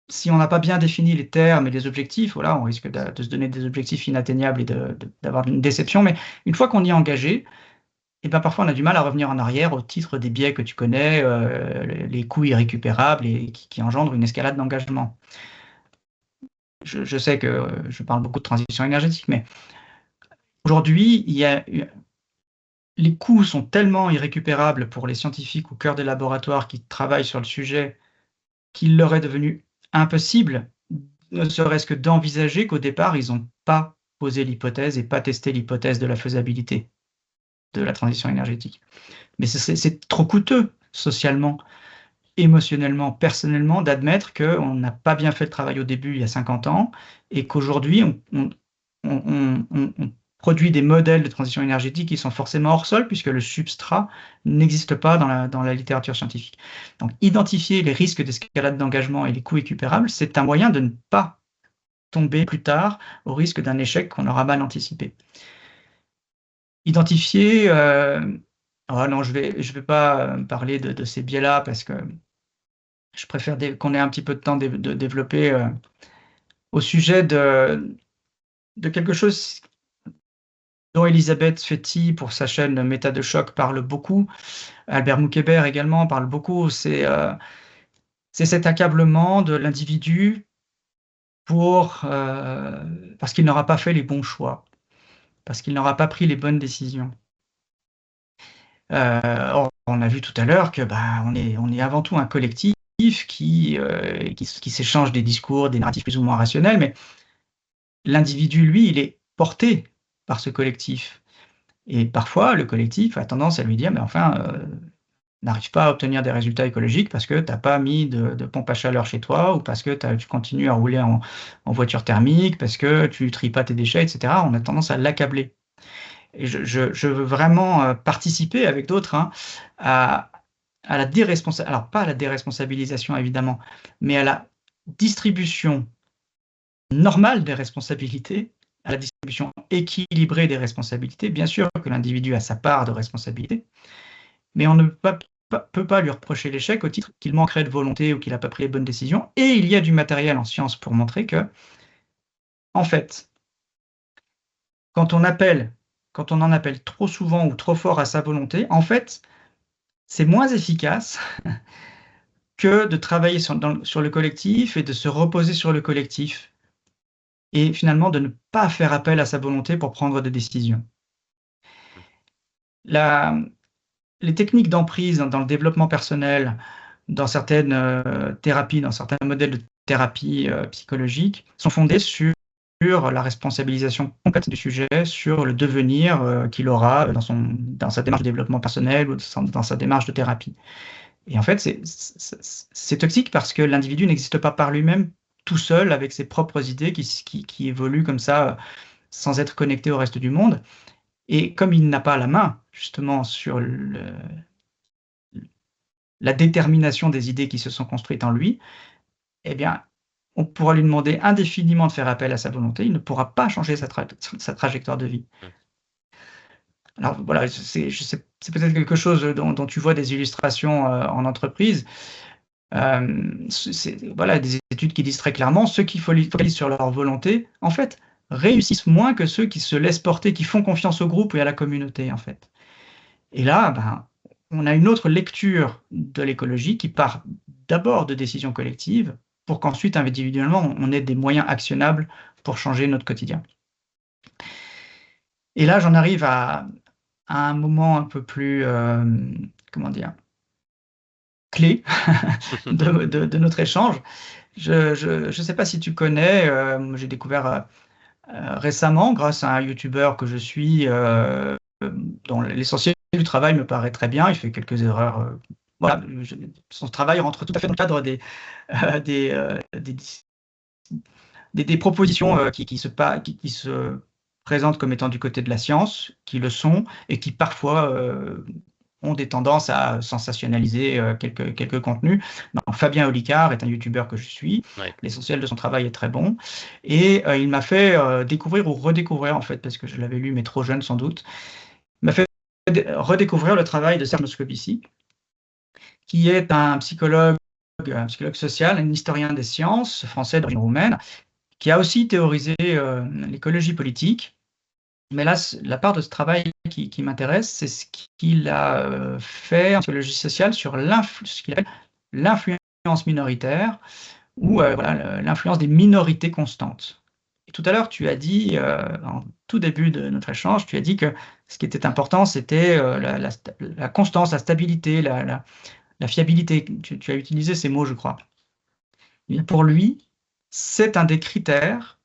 si on n'a pas bien défini les termes et les objectifs, voilà, on risque de se donner des objectifs inatteignables et d'avoir une déception. Mais une fois qu'on y est engagé, et ben parfois on a du mal à revenir en arrière au titre des biais que tu connais, les coûts irrécupérables et qui engendrent une escalade d'engagement. Je sais que je parle beaucoup de transition énergétique, mais aujourd'hui, les coûts sont tellement irrécupérables pour les scientifiques au cœur des laboratoires qui travaillent sur le sujet qu'il leur est devenu impossible, ne serait-ce que d'envisager qu'au départ, ils n'ont pas posé l'hypothèse et pas testé l'hypothèse de la faisabilité de la transition énergétique. Mais c'est trop coûteux socialement, émotionnellement, personnellement, d'admettre qu'on n'a pas bien fait le travail au début, il y a 50 ans, et qu'aujourd'hui, on produit des modèles de transition énergétique qui sont forcément hors sol, puisque le substrat n'existe pas dans la littérature scientifique. Donc, identifier les risques d'escalade d'engagement et les coûts récupérables, c'est un moyen de ne pas tomber plus tard au risque d'un échec qu'on aura mal anticipé. Identifier, oh non, je vais pas parler de ces biais-là parce que je préfère qu'on ait un petit peu de temps de développer au sujet de quelque chose dont Elisabeth Fetty, pour sa chaîne Méta de choc, parle beaucoup. Albert Moukébert également parle beaucoup. C'est cet accablement de l'individu parce qu'il n'aura pas fait les bons choix, parce qu'il n'aura pas pris les bonnes décisions. On a vu tout à l'heure que on est avant tout un collectif qui s'échange des discours, des narratifs plus ou moins rationnels, mais l'individu, lui, il est porté par ce collectif. Et parfois, le collectif a tendance à lui dire, mais enfin, n'arrive pas à obtenir des résultats écologiques parce que tu n'as pas mis de pompe à chaleur chez toi, ou parce que tu continues à rouler en voiture thermique, parce que tu ne tries pas tes déchets, etc. On a tendance à l'accabler. Et je veux vraiment participer avec d'autres à la alors pas à la déresponsabilisation évidemment, mais à la distribution normale des responsabilités, à la distribution équilibrée des responsabilités. Bien sûr que l'individu a sa part de responsabilité, mais on ne peut pas lui reprocher l'échec au titre qu'il manquerait de volonté ou qu'il n'a pas pris les bonnes décisions. Et il y a du matériel en science pour montrer que, en fait, quand on en appelle trop souvent ou trop fort à sa volonté, en fait, c'est moins efficace que de travailler sur le collectif et de se reposer sur le collectif, et finalement de ne pas faire appel à sa volonté pour prendre des décisions. Les techniques d'emprise dans le développement personnel, dans certaines thérapies, dans certains modèles de thérapie psychologique, sont fondées sur la responsabilisation complète du sujet, sur le devenir qu'il aura dans sa démarche de développement personnel ou dans sa démarche de thérapie. Et en fait, c'est toxique parce que l'individu n'existe pas par lui-même, tout seul, avec ses propres idées qui évoluent comme ça, sans être connecté au reste du monde. Et comme il n'a pas la main, justement, sur la détermination des idées qui se sont construites en lui, eh bien, on pourra lui demander indéfiniment de faire appel à sa volonté, il ne pourra pas changer sa trajectoire de vie. Alors voilà, c'est peut-être quelque chose dont tu vois des illustrations en entreprise. Voilà, des études qui disent très clairement, ceux qui focalisent sur leur volonté, en fait, réussissent moins que ceux qui se laissent porter, qui font confiance au groupe et à la communauté, en fait. Et là, on a une autre lecture de l'écologie qui part d'abord de décisions collectives pour qu'ensuite, individuellement, on ait des moyens actionnables pour changer notre quotidien. Et là, j'en arrive à un moment un peu plus, comment dire, clé de notre échange. Je ne sais pas si tu connais, j'ai découvert récemment, grâce à un youtubeur que je suis, dont l'essentiel du travail me paraît très bien, il fait quelques erreurs. Voilà, son travail rentre tout à fait dans le cadre des propositions qui se présentent comme étant du côté de la science, qui le sont, et qui parfois ont des tendances à sensationnaliser quelques contenus. Non, Fabien Olicard est un youtubeur que je suis. Ouais. L'essentiel de son travail est très bon. Et il m'a fait découvrir ou redécouvrir, en fait, parce que je l'avais lu, mais trop jeune sans doute, il m'a fait redécouvrir le travail de Serge Moscovici, qui est un psychologue social, un historien des sciences, français d'origine roumaine, qui a aussi théorisé l'écologie politique Mais là, la part de ce travail qui m'intéresse, c'est ce qu'il a fait en psychologie sociale sur ce qu'il appelle l'influence minoritaire ou voilà, l'influence des minorités constantes. Et tout à l'heure, tu as dit, en tout début de notre échange, tu as dit que ce qui était important, c'était la constance, la stabilité, la fiabilité. Tu as utilisé ces mots, je crois. Eh bien, pour lui, c'est un des critères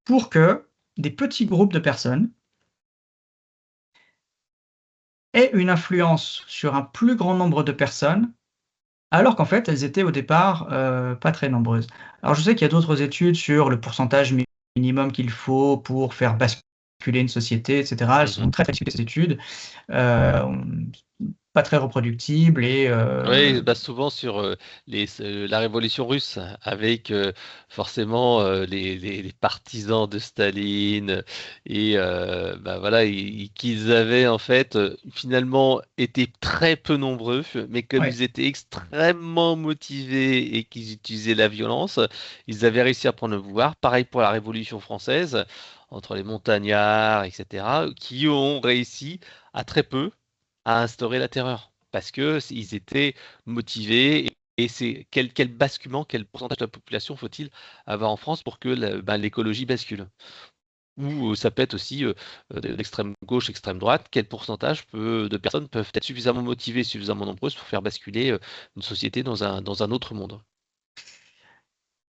pour que des petits groupes de personnes aient une influence sur un plus grand nombre de personnes, alors qu'en fait, elles étaient au départ pas très nombreuses. Alors je sais qu'il y a d'autres études sur le pourcentage minimum qu'il faut pour faire basculer une société, etc. Elles sont très, très discutées, ces études, pas très reproductibles et Oui, bah souvent sur la révolution russe, avec forcément les partisans de Staline et bah voilà, qu'ils avaient en fait finalement été très peu nombreux, mais comme ouais. ils étaient extrêmement motivés et qu'ils utilisaient la violence, ils avaient réussi à prendre le pouvoir. Pareil pour la Révolution française, entre les montagnards, etc., qui ont réussi à très peu à instaurer la terreur. Parce que ils étaient motivés et c'est quel basculement, quel pourcentage de la population faut-il avoir en France pour que l'écologie bascule? Ou ça peut être aussi de l'extrême gauche, extrême droite, quel pourcentage de personnes peuvent être suffisamment motivées, suffisamment nombreuses pour faire basculer une société dans un autre monde?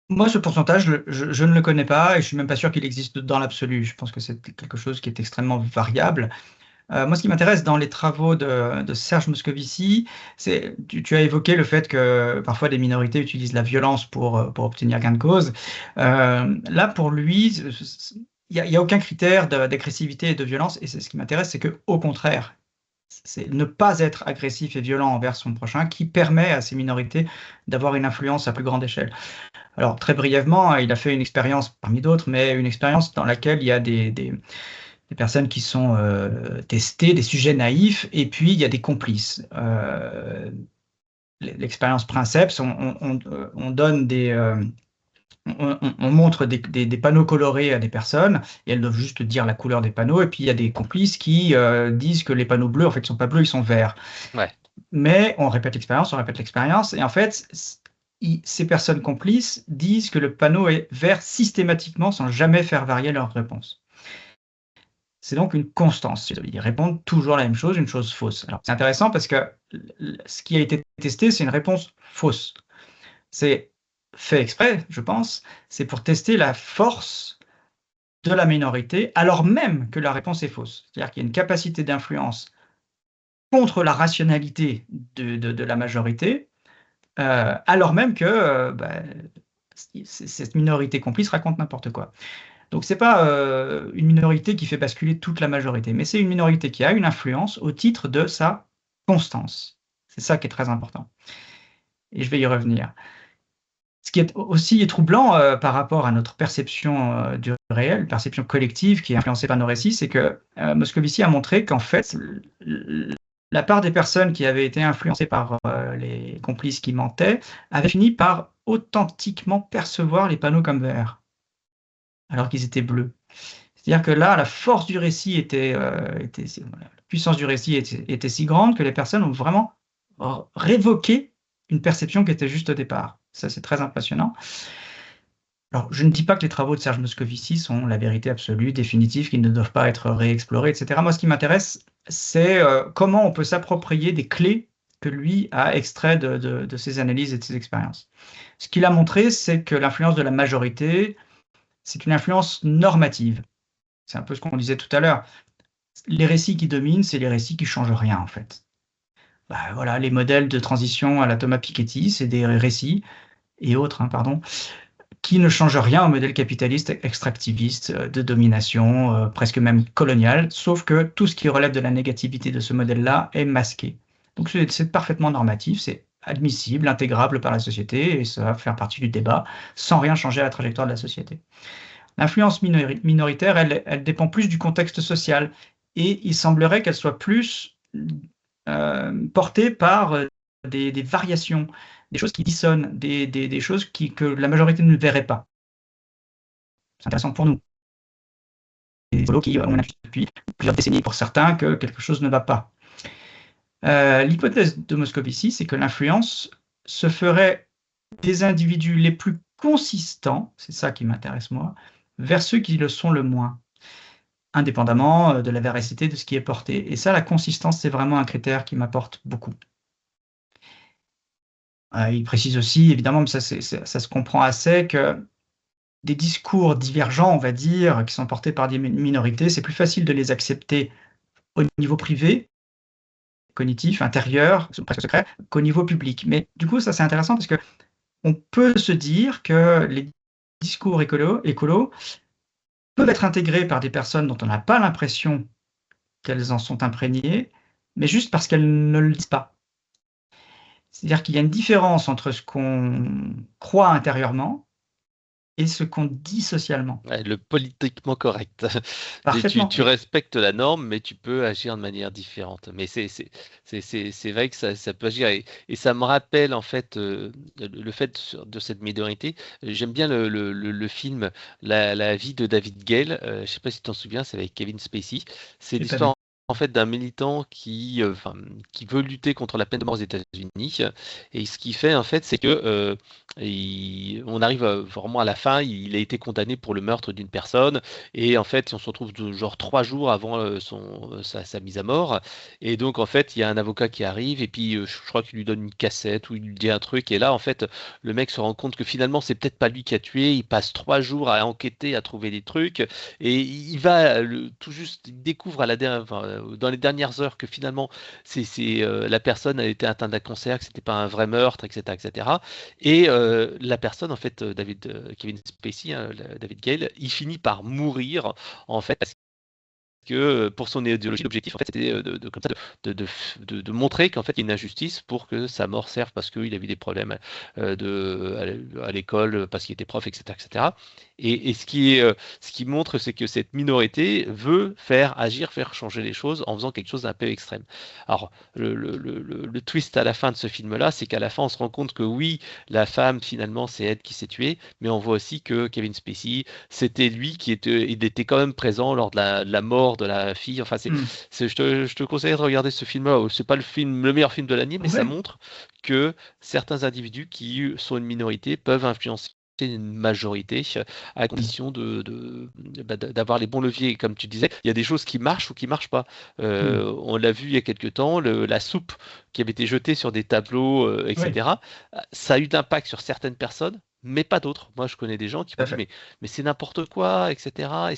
Moi, ce pourcentage, je ne le connais pas et je suis même pas sûr qu'il existe dans l'absolu. Je pense que c'est quelque chose qui est extrêmement variable. Moi, ce qui m'intéresse dans les travaux de Serge Moscovici, c'est tu as évoqué le fait que parfois des minorités utilisent la violence pour obtenir gain de cause. Là, pour lui, il y a aucun critère d'agressivité et de violence et c'est ce qui m'intéresse, c'est que au contraire, c'est ne pas être agressif et violent envers son prochain qui permet à ces minorités d'avoir une influence à plus grande échelle. Alors très brièvement, il a fait une expérience parmi d'autres, mais une expérience dans laquelle il y a des personnes qui sont testées, des sujets naïfs, et puis il y a des complices. L'expérience Princeps, on donne on montre des panneaux colorés à des personnes, et elles doivent juste dire la couleur des panneaux, et puis il y a des complices qui disent que les panneaux bleus, en fait, ne sont pas bleus, ils sont verts. Ouais, Mais on répète l'expérience, et en fait, ces personnes complices disent que le panneau est vert systématiquement sans jamais faire varier leur réponse. C'est donc une constance. Ils répondent toujours la même chose, une chose fausse. Alors, c'est intéressant parce que ce qui a été testé, c'est une réponse fausse. C'est fait exprès, je pense, c'est pour tester la force de la minorité, alors même que la réponse est fausse. C'est-à-dire qu'il y a une capacité d'influence contre la rationalité de la majorité, alors même que cette minorité complice raconte n'importe quoi. Donc c'est pas une minorité qui fait basculer toute la majorité, mais c'est une minorité qui a une influence au titre de sa constance. C'est ça qui est très important et je vais y revenir. Ce qui est aussi troublant, par rapport à notre perception, du réel, perception collective qui est influencée par nos récits, c'est que, Moscovici a montré qu'en fait, la part des personnes qui avaient été influencées par, les complices qui mentaient, avait fini par authentiquement percevoir les panneaux comme verts, alors qu'ils étaient bleus. C'est-à-dire que là, la force du récit voilà, la puissance du récit était si grande que les personnes ont vraiment révoqué une perception qui était juste au départ. Ça, c'est très impressionnant. Alors, je ne dis pas que les travaux de Serge Moscovici sont la vérité absolue, définitive, qu'ils ne doivent pas être réexplorés, etc. Moi, ce qui m'intéresse, c'est comment on peut s'approprier des clés que lui a extraites de ses analyses et de ses expériences. Ce qu'il a montré, c'est que l'influence de la majorité, c'est une influence normative. C'est un peu ce qu'on disait tout à l'heure. Les récits qui dominent, c'est les récits qui changent rien, en fait. Bah, voilà, les modèles de transition à la Thomas Piketty, c'est des récits et autres, hein, pardon, qui ne changent rien au modèle capitaliste extractiviste, de domination, presque même colonial, sauf que tout ce qui relève de la négativité de ce modèle-là est masqué. Donc c'est parfaitement normatif, c'est admissible, intégrable par la société et ça va faire partie du débat sans rien changer à la trajectoire de la société. L'influence minoritaire, elle dépend plus du contexte social et il semblerait qu'elle soit plus portée par des variations, des choses qui dissonnent, des choses que la majorité ne verrait pas. C'est intéressant pour nous. écolos qui ont l'intuition depuis plusieurs décennies pour certains que quelque chose ne va pas. L'hypothèse de Moscovici, c'est que l'influence se ferait des individus les plus consistants, c'est ça qui m'intéresse moi, vers ceux qui le sont le moins, indépendamment de la véracité de ce qui est porté. Et ça, la consistance, c'est vraiment un critère qui m'apporte beaucoup. Il précise aussi, évidemment, mais ça se comprend assez, que des discours divergents, on va dire, qui sont portés par des minorités, c'est plus facile de les accepter au niveau privé, cognitif, intérieur, presque secret, qu'au niveau public. Mais du coup, ça c'est intéressant parce que on peut se dire que les discours écolos peuvent être intégrés par des personnes dont on n'a pas l'impression qu'elles en sont imprégnées, mais juste parce qu'elles ne le disent pas. C'est-à-dire qu'il y a une différence entre ce qu'on croit intérieurement et ce qu'on dit socialement. Ouais, le politiquement correct. Parfaitement, Tu respectes la norme, mais tu peux agir de manière différente. Mais c'est vrai que ça peut agir. Et ça me rappelle, en fait, le fait de cette minorité. J'aime bien le film La vie de David Gale. Je ne sais pas si tu t'en souviens, c'est avec Kevin Spacey. C'est j'ai pas vu. l'histoire, en fait, d'un militant qui veut lutter contre la peine de mort aux États-Unis. Et ce qu'il fait, en fait, c'est que on arrive vraiment à la fin. Il a été condamné pour le meurtre d'une personne. Et en fait, on se retrouve genre 3 jours avant sa mise à mort. Et donc, en fait, il y a un avocat qui arrive. Et puis, je crois qu'il lui donne une cassette ou il lui dit un truc. Et là, en fait, le mec se rend compte que finalement, c'est peut-être pas lui qui a tué. Il passe 3 jours à enquêter, à trouver des trucs. Et il va tout juste, il découvre dans les dernières heures que finalement, la personne a été atteinte d'un cancer, que c'était pas un vrai meurtre, etc., etc. Et la personne, en fait, Kevin Spacey, hein, David Gale, il finit par mourir, en fait, parce que pour son idéologie, l'objectif, en fait, c'était comme ça, de montrer qu'en fait, il y a une injustice pour que sa mort serve parce qu'il a eu des problèmes à l'école, parce qu'il était prof, etc., etc. Et ce qui montre, c'est que cette minorité veut faire agir, faire changer les choses en faisant quelque chose d'un peu extrême. Alors, le twist à la fin de ce film-là, c'est qu'à la fin, on se rend compte que oui, la femme, finalement, c'est elle qui s'est tuée, mais on voit aussi que Kevin Spacey, c'était lui il était quand même présent lors de la mort de la fille. Enfin, Mmh. je te conseille de regarder ce film-là. C'est pas le meilleur film de l'année, mais ça Ouais. montre que certains individus qui sont une minorité peuvent influencer une majorité à condition d'avoir les bons leviers. Comme tu disais, il y a des choses qui marchent ou qui marchent pas. Mmh. On l'a vu il y a quelque temps, la soupe qui avait été jetée sur des tableaux, Oui, etc. Ça a eu de l'impact sur certaines personnes, mais pas d'autres. Moi, je connais des gens qui tout m'ont à dit, fait. mais c'est n'importe quoi, etc.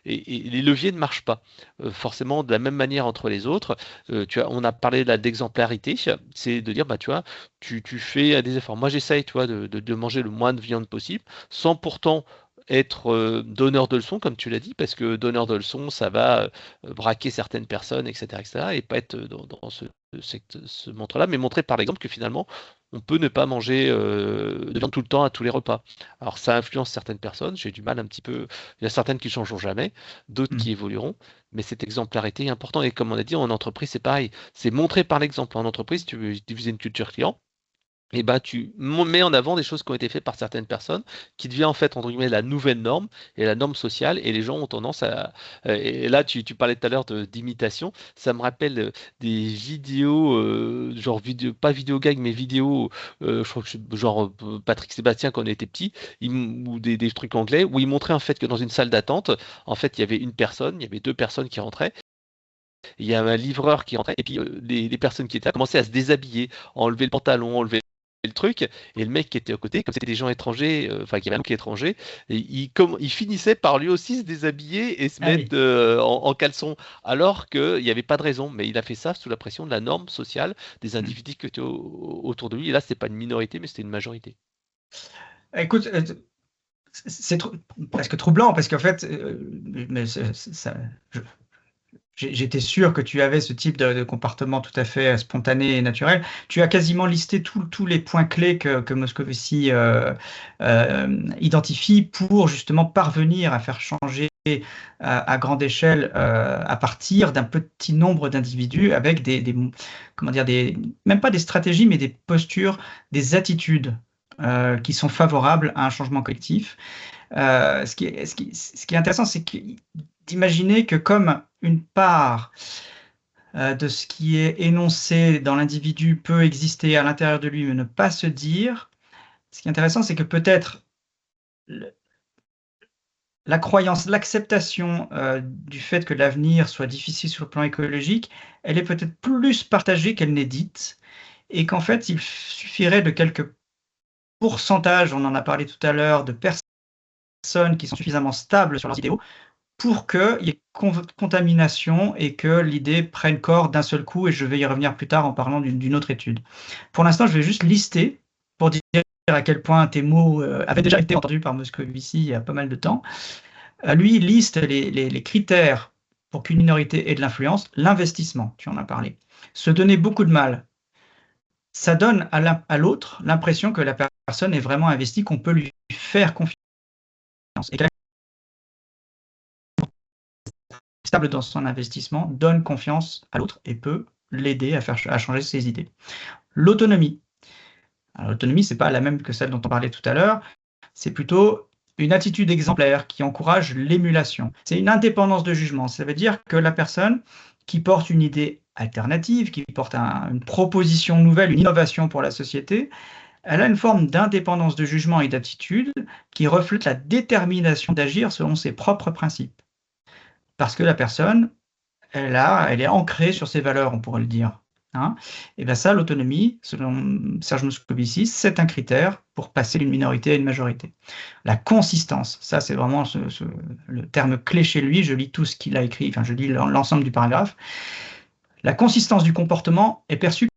Et les leviers ne marchent pas forcément de la même manière entre les autres. On a parlé de d'exemplarité, c'est de dire, bah, tu vois, tu fais des efforts. Moi, j'essaye, tu vois, de manger le moins de viande possible, sans pourtant être donneur de leçons, comme tu l'as dit, parce que donneur de leçons, ça va braquer certaines personnes, etc., etc., et pas être dans ce montre-là, mais montrer par l'exemple que finalement, on peut ne pas manger de viande tout le temps à tous les repas. Alors, ça influence certaines personnes, j'ai du mal un petit peu, il y a certaines qui changeront jamais, d'autres Mmh. qui évolueront, mais cette exemplarité est importante. Et comme on a dit, en entreprise, c'est pareil, c'est montrer par l'exemple. En entreprise, tu veux diffuser une culture client, et bah, mets en avant des choses qui ont été faites par certaines personnes, qui devient en fait, entre guillemets, la nouvelle norme et la norme sociale. Et les gens ont tendance à. Et là, tu parlais tout à l'heure d'imitation. Ça me rappelle des vidéos, pas vidéo gag, mais vidéos, je crois que genre Patrick Sébastien quand on était petit, ou des trucs anglais, où il montrait en fait que dans une salle d'attente, en fait, il y avait une personne, il y avait deux personnes qui rentraient. Il y a un livreur qui rentrait, et puis les personnes qui étaient là commençaient à se déshabiller, enlever le pantalon, enlever le truc, et le mec qui était à côté, comme c'était des gens étrangers, enfin qui avait un look étranger, et il finissait par lui aussi se déshabiller et se Ah mettre oui. en caleçon, alors qu'il n'y avait pas de raison, mais il a fait ça sous la pression de la norme sociale des Mmh. individus qui étaient autour de lui, et là, c'était pas une minorité, mais c'était une majorité. Écoute, c'est presque troublant parce qu'en fait, mais ça je j'étais sûr que tu avais ce type de comportement tout à fait, spontané et naturel. Tu as quasiment listé tous les points clés que Moscovici, identifie pour justement parvenir à faire changer à grande échelle, à partir d'un petit nombre d'individus avec comment dire? Même pas des stratégies, mais des postures, des attitudes, qui sont favorables à un changement collectif. Ce qui est intéressant, c'est d'imaginer que comme une part de ce qui est énoncé dans l'individu peut exister à l'intérieur de lui, mais ne pas se dire, ce qui est intéressant, c'est que peut-être la croyance, l'acceptation du fait que l'avenir soit difficile sur le plan écologique, elle est peut-être plus partagée qu'elle n'est dite, et qu'en fait, il suffirait de quelques pourcentages, on en a parlé tout à l'heure, de personnes qui sont suffisamment stables sur leurs idéaux pour qu'il y ait contamination et que l'idée prenne corps d'un seul coup, et je vais y revenir plus tard en parlant d'une autre étude. Pour l'instant, je vais juste lister pour dire à quel point tes mots avaient déjà été entendus par Moscovici il y a pas mal de temps. Lui, il liste les critères pour qu'une minorité ait de l'influence. L'investissement, tu en as parlé. Se donner beaucoup de mal, ça donne à l'autre l'impression que la personne est vraiment investie, qu'on peut lui faire confiance. Et qu'elle est stable dans son investissement, donne confiance à l'autre et peut l'aider à changer ses idées. L'autonomie. L'autonomie, ce n'est pas la même que celle dont on parlait tout à l'heure. C'est plutôt une attitude exemplaire qui encourage l'émulation. C'est une indépendance de jugement. Ça veut dire que la personne qui porte une idée alternative, qui porte une proposition nouvelle, une innovation pour la société, elle a une forme d'indépendance de jugement et d'attitude qui reflète la détermination d'agir selon ses propres principes. Parce que la personne, elle est ancrée sur ses valeurs, on pourrait le dire. Hein. Et bien ça, l'autonomie, selon Serge Moscovici, c'est un critère pour passer d'une minorité à une majorité. La consistance, ça c'est vraiment le terme clé chez lui, je lis tout ce qu'il a écrit, enfin je lis l'ensemble du paragraphe. La consistance du comportement est perçue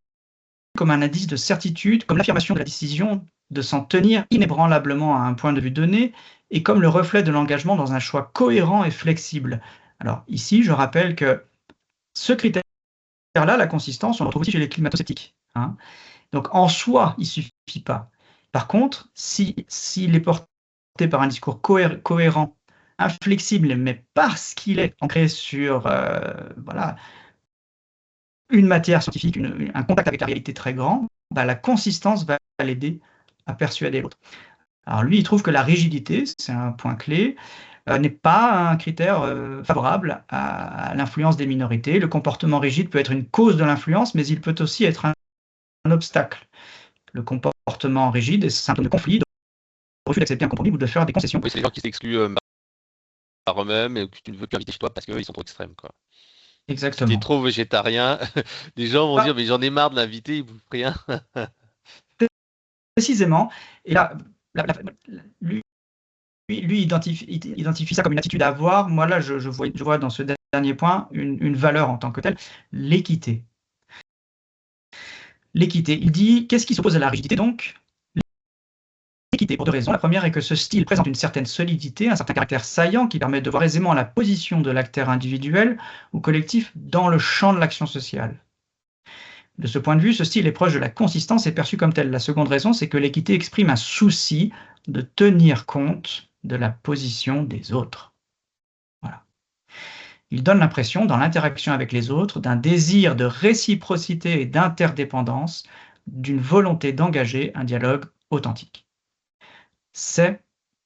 comme un indice de certitude, comme l'affirmation de la décision de s'en tenir inébranlablement à un point de vue donné, et comme le reflet de l'engagement dans un choix cohérent et flexible. Alors ici, je rappelle que ce critère-là, la consistance, on le retrouve aussi chez les climato-sceptiques. Hein. Donc en soi, il ne suffit pas. Par contre, s'il est porté par un discours cohérent, inflexible, mais parce qu'il est ancré sur voilà, une matière scientifique, un contact avec la réalité très grand, bah, la consistance va l'aider à persuader l'autre. Alors lui, il trouve que la rigidité, c'est un point clé, n'est pas un critère favorable à l'influence des minorités. Le comportement rigide peut être une cause de l'influence, mais il peut aussi être un obstacle. Le comportement rigide est symptôme de conflit, de refus d'accepter un compromis ou de faire des concessions. Oui, c'est les gens qui s'excluent par eux-mêmes et que tu ne veux plus inviter chez toi parce qu'ils sont trop extrêmes, quoi. Si t'es Exactement. trop végétarien, les gens vont Ah, dire mais j'en ai marre de l'inviter, il bouffe rien. précisément. Et là, lui, identifie ça comme une attitude à avoir. Moi, là, je vois dans ce dernier point une valeur en tant que telle, l'équité. L'équité. Il dit, qu'est-ce qui s'oppose à la rigidité donc? L'équité, pour deux raisons. La première est que ce style présente une certaine solidité, un certain caractère saillant qui permet de voir aisément la position de l'acteur individuel ou collectif dans le champ de l'action sociale. De ce point de vue, ce style est proche de la consistance et perçu comme tel. La seconde raison, c'est que l'équité exprime un souci de tenir compte de la position des autres. Voilà. Il donne l'impression, dans l'interaction avec les autres, d'un désir de réciprocité et d'interdépendance, d'une volonté d'engager un dialogue authentique.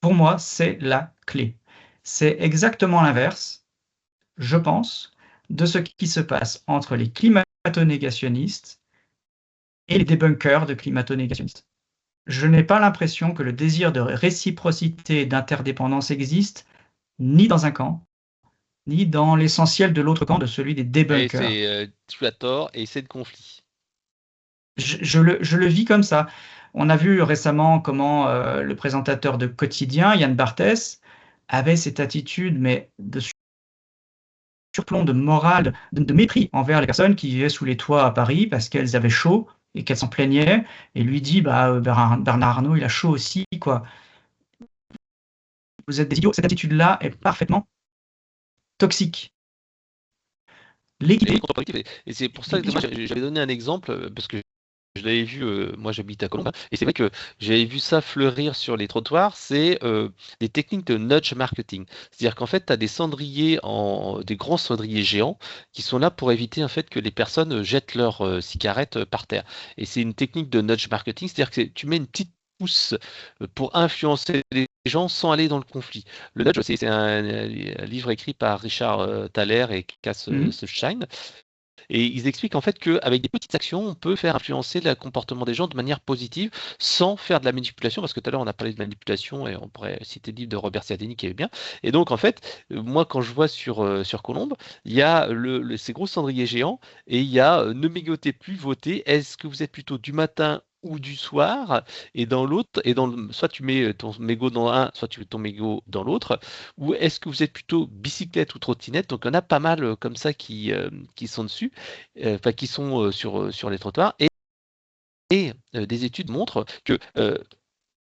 Pour moi, c'est la clé. C'est exactement l'inverse, je pense, de ce qui se passe entre les climato-négationnistes et les débunkers de climato-négationnistes. Je n'ai pas l'impression que le désir de réciprocité et d'interdépendance existe ni dans un camp, ni dans l'essentiel de l'autre camp, de celui des débunkers. Tu as tort et c'est de conflit. Je le vis comme ça. On a vu récemment comment le présentateur de Quotidien, Yann Barthès, avait cette attitude, mais de surplomb, de morale, de mépris envers les personnes qui vivaient sous les toits à Paris parce qu'elles avaient chaud et qu'elles s'en plaignaient. Et lui dit, Bernard Arnault, il a chaud aussi, quoi. Vous êtes des idiots. Cette attitude-là est parfaitement toxique. L'équité. Et c'est pour ça que moi j'avais donné un exemple parce que je l'avais vu, moi j'habite à Colombes, et c'est vrai que j'avais vu ça fleurir sur les trottoirs, c'est des techniques de nudge marketing. C'est-à-dire qu'en fait, tu as des cendriers, des grands cendriers géants qui sont là pour éviter en fait que les personnes jettent leurs cigarettes par terre. Et c'est une technique de nudge marketing, c'est-à-dire que tu mets une petite pousse pour influencer les gens sans aller dans le conflit. Le nudge, c'est un livre écrit par Richard Thaler et Cass Sunshine. Et ils expliquent en fait qu'avec des petites actions, on peut faire influencer le comportement des gens de manière positive sans faire de la manipulation, parce que tout à l'heure on a parlé de manipulation et on pourrait citer le livre de Robert Cialdini qui est bien. Et donc en fait, moi quand je vois sur Colombe, il y a ces gros cendriers géants et il y a ne mégotez plus, votez. Est-ce que vous êtes plutôt du matin ou du soir, et dans l'autre, soit tu mets ton mégot dans un, soit tu mets ton mégot dans l'autre, ou est-ce que vous êtes plutôt bicyclette ou trottinette? Donc, il y en a pas mal comme ça qui sont dessus, enfin qui sont sur les trottoirs. Et des études montrent que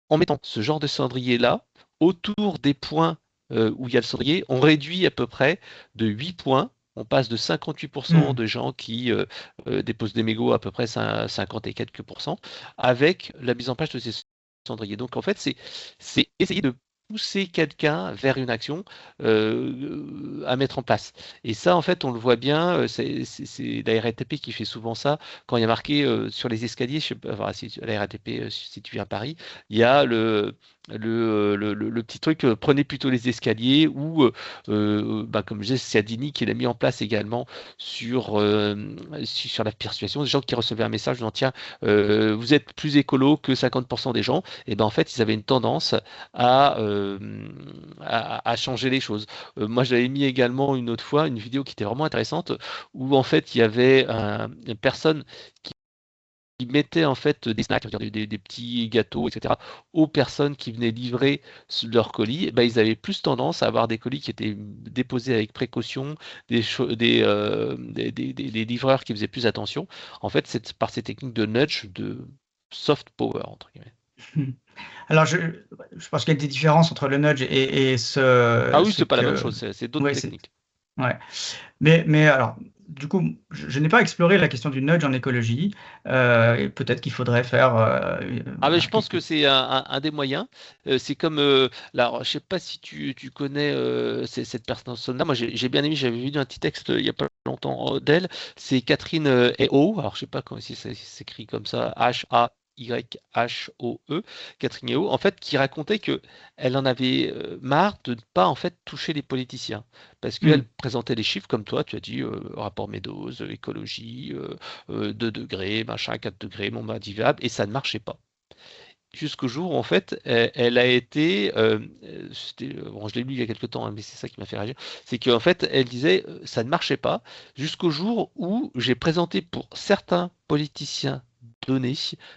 en mettant ce genre de cendrier-là autour des points où il y a le cendrier, on réduit à peu près de 8 points. On passe de 58% de gens qui déposent des mégots à peu près 50 et quelques pourcents avec la mise en place de ces cendriers. Donc en fait, c'est essayer de pousser quelqu'un vers une action à mettre en place. Et ça, en fait, on le voit bien, c'est la RATP qui fait souvent ça. Quand il y a marqué sur les escaliers, je sais pas, enfin, si la RATP, si tu viens à Paris, il y a le petit truc, prenez plutôt les escaliers, ou comme je disais, c'est Adini qui l'a mis en place également sur la persuasion, des gens qui recevaient un message disant tiens, vous êtes plus écolo que 50% des gens, et ben en fait ils avaient une tendance à, euh, à changer les choses. Moi j'avais mis également une autre fois une vidéo qui était vraiment intéressante où en fait il y avait une personne qui mettaient en fait des snacks, des petits gâteaux, etc., aux personnes qui venaient livrer leurs colis. Eh ben, ils avaient plus tendance à avoir des colis qui étaient déposés avec précaution, des livreurs qui faisaient plus attention. En fait, c'est par ces techniques de nudge, de soft power, entre guillemets. Alors, je pense qu'il y a des différences entre le nudge et Ah oui, ce c'est pas la même que... chose, c'est d'autres Ouais, techniques. ouais. Mais alors, du coup, je n'ai pas exploré la question du nudge en écologie. Et peut-être qu'il faudrait faire Ah ben, je pense que c'est un des moyens. C'est comme, alors, je sais pas si tu connais cette personne-là. Moi, j'ai bien aimé. J'avais vu un petit texte il y a pas longtemps d'elle. C'est Catherine Eo. Alors, je sais pas comment si ça s'écrit comme ça. H-A-Y-H-O-E. Catherine Eo. En fait, qui racontait que elle en avait marre de ne pas en fait toucher les politiciens parce qu'elle présentait des chiffres comme toi. Tu as dit rapport Meadows, écologie, 2 degrés, machin, 4 degrés, mon vivable, et ça ne marchait pas jusqu'au jour où en fait elle a été, bon, je l'ai lu il y a quelque temps, hein, mais c'est ça qui m'a fait réagir, c'est qu'en fait elle disait ça ne marchait pas jusqu'au jour où j'ai présenté pour certains politiciens donnés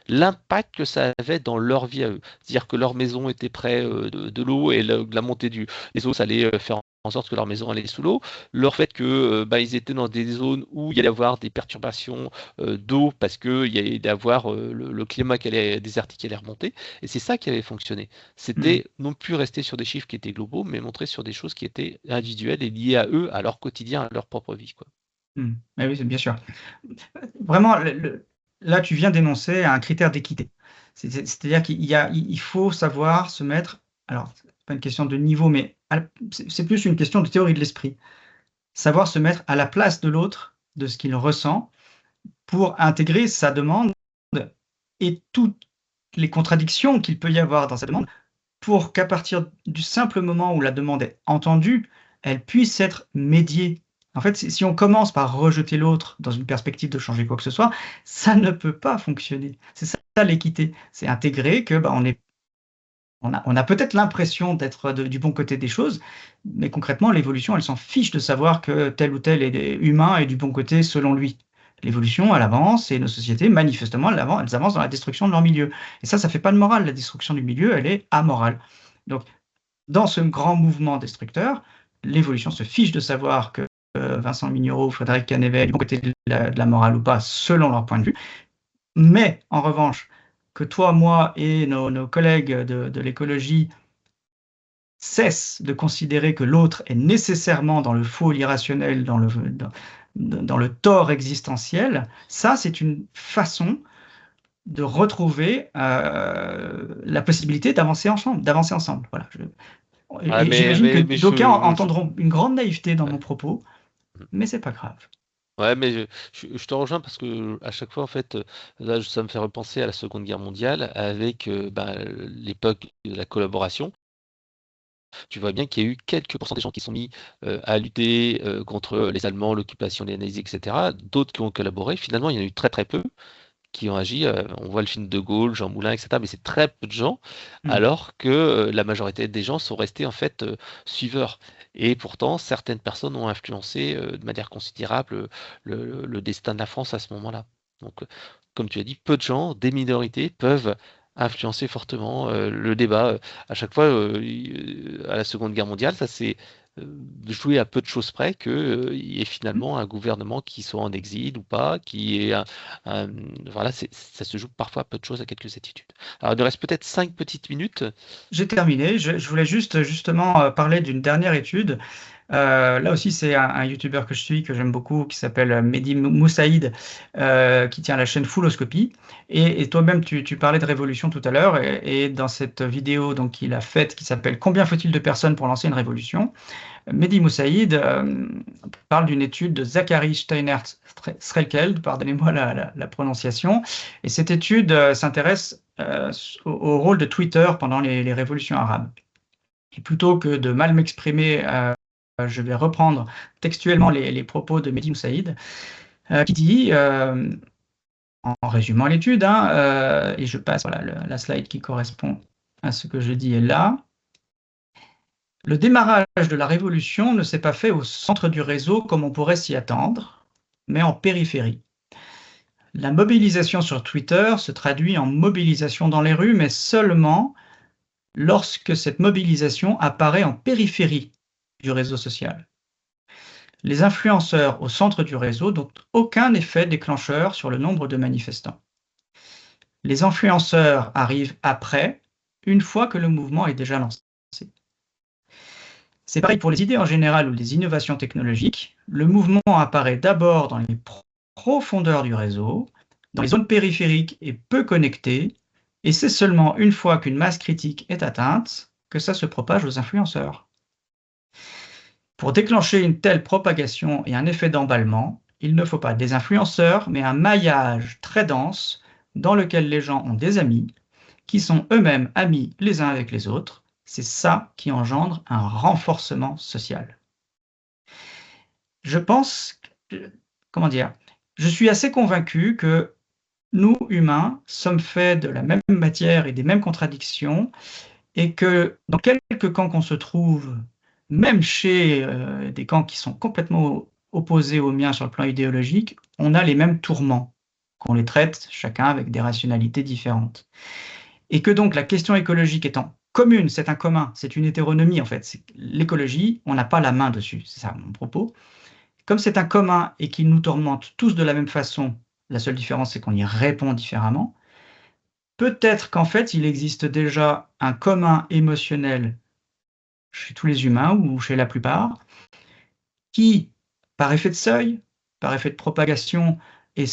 l'impact que ça avait dans leur vie à eux. C'est-à-dire que leur maison était près de l'eau et la montée des eaux, ça allait faire en sorte que leur maison allait sous l'eau. Leur fait que ils étaient dans des zones où il y allait avoir des perturbations d'eau parce qu'il y allait avoir le climat qui allait désertique qui allait remonter. Et c'est ça qui avait fonctionné. C'était non plus rester sur des chiffres qui étaient globaux, mais montrer sur des choses qui étaient individuelles et liées à eux, à leur quotidien, à leur propre vie, quoi. Oui, c'est bien sûr. Vraiment, là, tu viens d'énoncer un critère d'équité. C'est-à-dire il faut savoir se mettre. Alors, c'est pas une question de niveau, mais c'est plus une question de théorie de l'esprit. Savoir se mettre à la place de l'autre, de ce qu'il ressent, pour intégrer sa demande et toutes les contradictions qu'il peut y avoir dans sa demande, pour qu'à partir du simple moment où la demande est entendue, elle puisse être médiée. En fait, si on commence par rejeter l'autre dans une perspective de changer quoi que ce soit, ça ne peut pas fonctionner. C'est ça l'équité. C'est intégrer que on a peut-être l'impression d'être du bon côté des choses, mais concrètement, l'évolution, elle s'en fiche de savoir que tel ou tel est humain est du bon côté selon lui. L'évolution, elle avance et nos sociétés, manifestement, elles avancent dans la destruction de leur milieu. Et ça fait pas de morale. La destruction du milieu, elle est amorale. Donc, dans ce grand mouvement destructeur, l'évolution se fiche de savoir que Vincent Mignereau, Frédéric Canevet, du bon côté de la morale ou pas, selon leur point de vue. Mais, en revanche, que toi, moi et nos collègues de l'écologie cessent de considérer que l'autre est nécessairement dans le faux, l'irrationnel, dans le tort existentiel, ça, c'est une façon de retrouver la possibilité d'avancer ensemble. Voilà. Ouais, J'imagine que mais d'aucuns entendront une grande naïveté dans mon propos, mais c'est pas grave. Ouais, mais je te rejoins parce que à chaque fois, en fait, là, ça me fait repenser à la Seconde Guerre mondiale avec l'époque de la collaboration. Tu vois bien qu'il y a eu quelques pourcents des gens qui sont mis à lutter contre les Allemands, l'occupation des nazis, etc. D'autres qui ont collaboré. Finalement, il y en a eu très très peu qui ont agi. On voit le film de Gaulle, Jean Moulin, etc. Mais c'est très peu de gens, Hmm. alors que la majorité des gens sont restés en fait suiveurs. Et pourtant, certaines personnes ont influencé de manière considérable le destin de la France à ce moment-là. Donc, comme tu as dit, peu de gens, des minorités peuvent influencer fortement le débat. À chaque fois, à la Seconde Guerre mondiale, ça s'est joué à peu de choses près qu'il y ait finalement un gouvernement qui soit en exil ou pas, qui est euh, voilà, ça se joue parfois à peu de choses, à quelques attitudes. Alors, il nous reste peut-être 5 petites minutes. J'ai terminé. Je voulais juste justement parler d'une dernière étude. Là aussi, c'est un youtubeur que je suis, que j'aime beaucoup, qui s'appelle Mehdi Moussaïd, qui tient la chaîne Fulloscopy. Et toi-même, tu parlais de révolution tout à l'heure. Et dans cette vidéo donc, qu'il a faite, qui s'appelle Combien faut-il de personnes pour lancer une révolution? Mehdi Moussaïd parle d'une étude de Zachary Steinert Strelkeld, pardonnez-moi la prononciation. Et cette étude s'intéresse au rôle de Twitter pendant les révolutions arabes. Et plutôt que de mal m'exprimer, je vais reprendre textuellement les propos de Mehdi Moussaïd, qui dit, en résumant l'étude, hein, et je passe voilà, la slide qui correspond à ce que je dis est là. Le démarrage de la révolution ne s'est pas fait au centre du réseau comme on pourrait s'y attendre, mais en périphérie. La mobilisation sur Twitter se traduit en mobilisation dans les rues, mais seulement lorsque cette mobilisation apparaît en périphérie du réseau social. Les influenceurs au centre du réseau n'ont aucun effet déclencheur sur le nombre de manifestants. Les influenceurs arrivent après, une fois que le mouvement est déjà lancé. C'est pareil pour les idées en général ou les innovations technologiques. Le mouvement apparaît d'abord dans les profondeurs du réseau, dans les zones périphériques et peu connectées, et c'est seulement une fois qu'une masse critique est atteinte que ça se propage aux influenceurs. Pour déclencher une telle propagation et un effet d'emballement, il ne faut pas des influenceurs, mais un maillage très dense dans lequel les gens ont des amis, qui sont eux-mêmes amis les uns avec les autres. C'est ça qui engendre un renforcement social. Je pense, comment dire, je suis assez convaincu que nous, humains, sommes faits de la même matière et des mêmes contradictions, et que dans quelques camps qu'on se trouve, même chez des camps qui sont complètement opposés aux miens sur le plan idéologique, on a les mêmes tourments, qu'on les traite chacun avec des rationalités différentes. Et que donc la question écologique étant commune, c'est un commun, c'est une hétéronomie en fait. L'écologie, on n'a pas la main dessus, c'est ça mon propos. Comme c'est un commun et qu'il nous tourmente tous de la même façon, la seule différence c'est qu'on y répond différemment. Peut-être qu'en fait, il existe déjà un commun émotionnel chez tous les humains ou chez la plupart, qui, par effet de seuil, par effet de propagation, et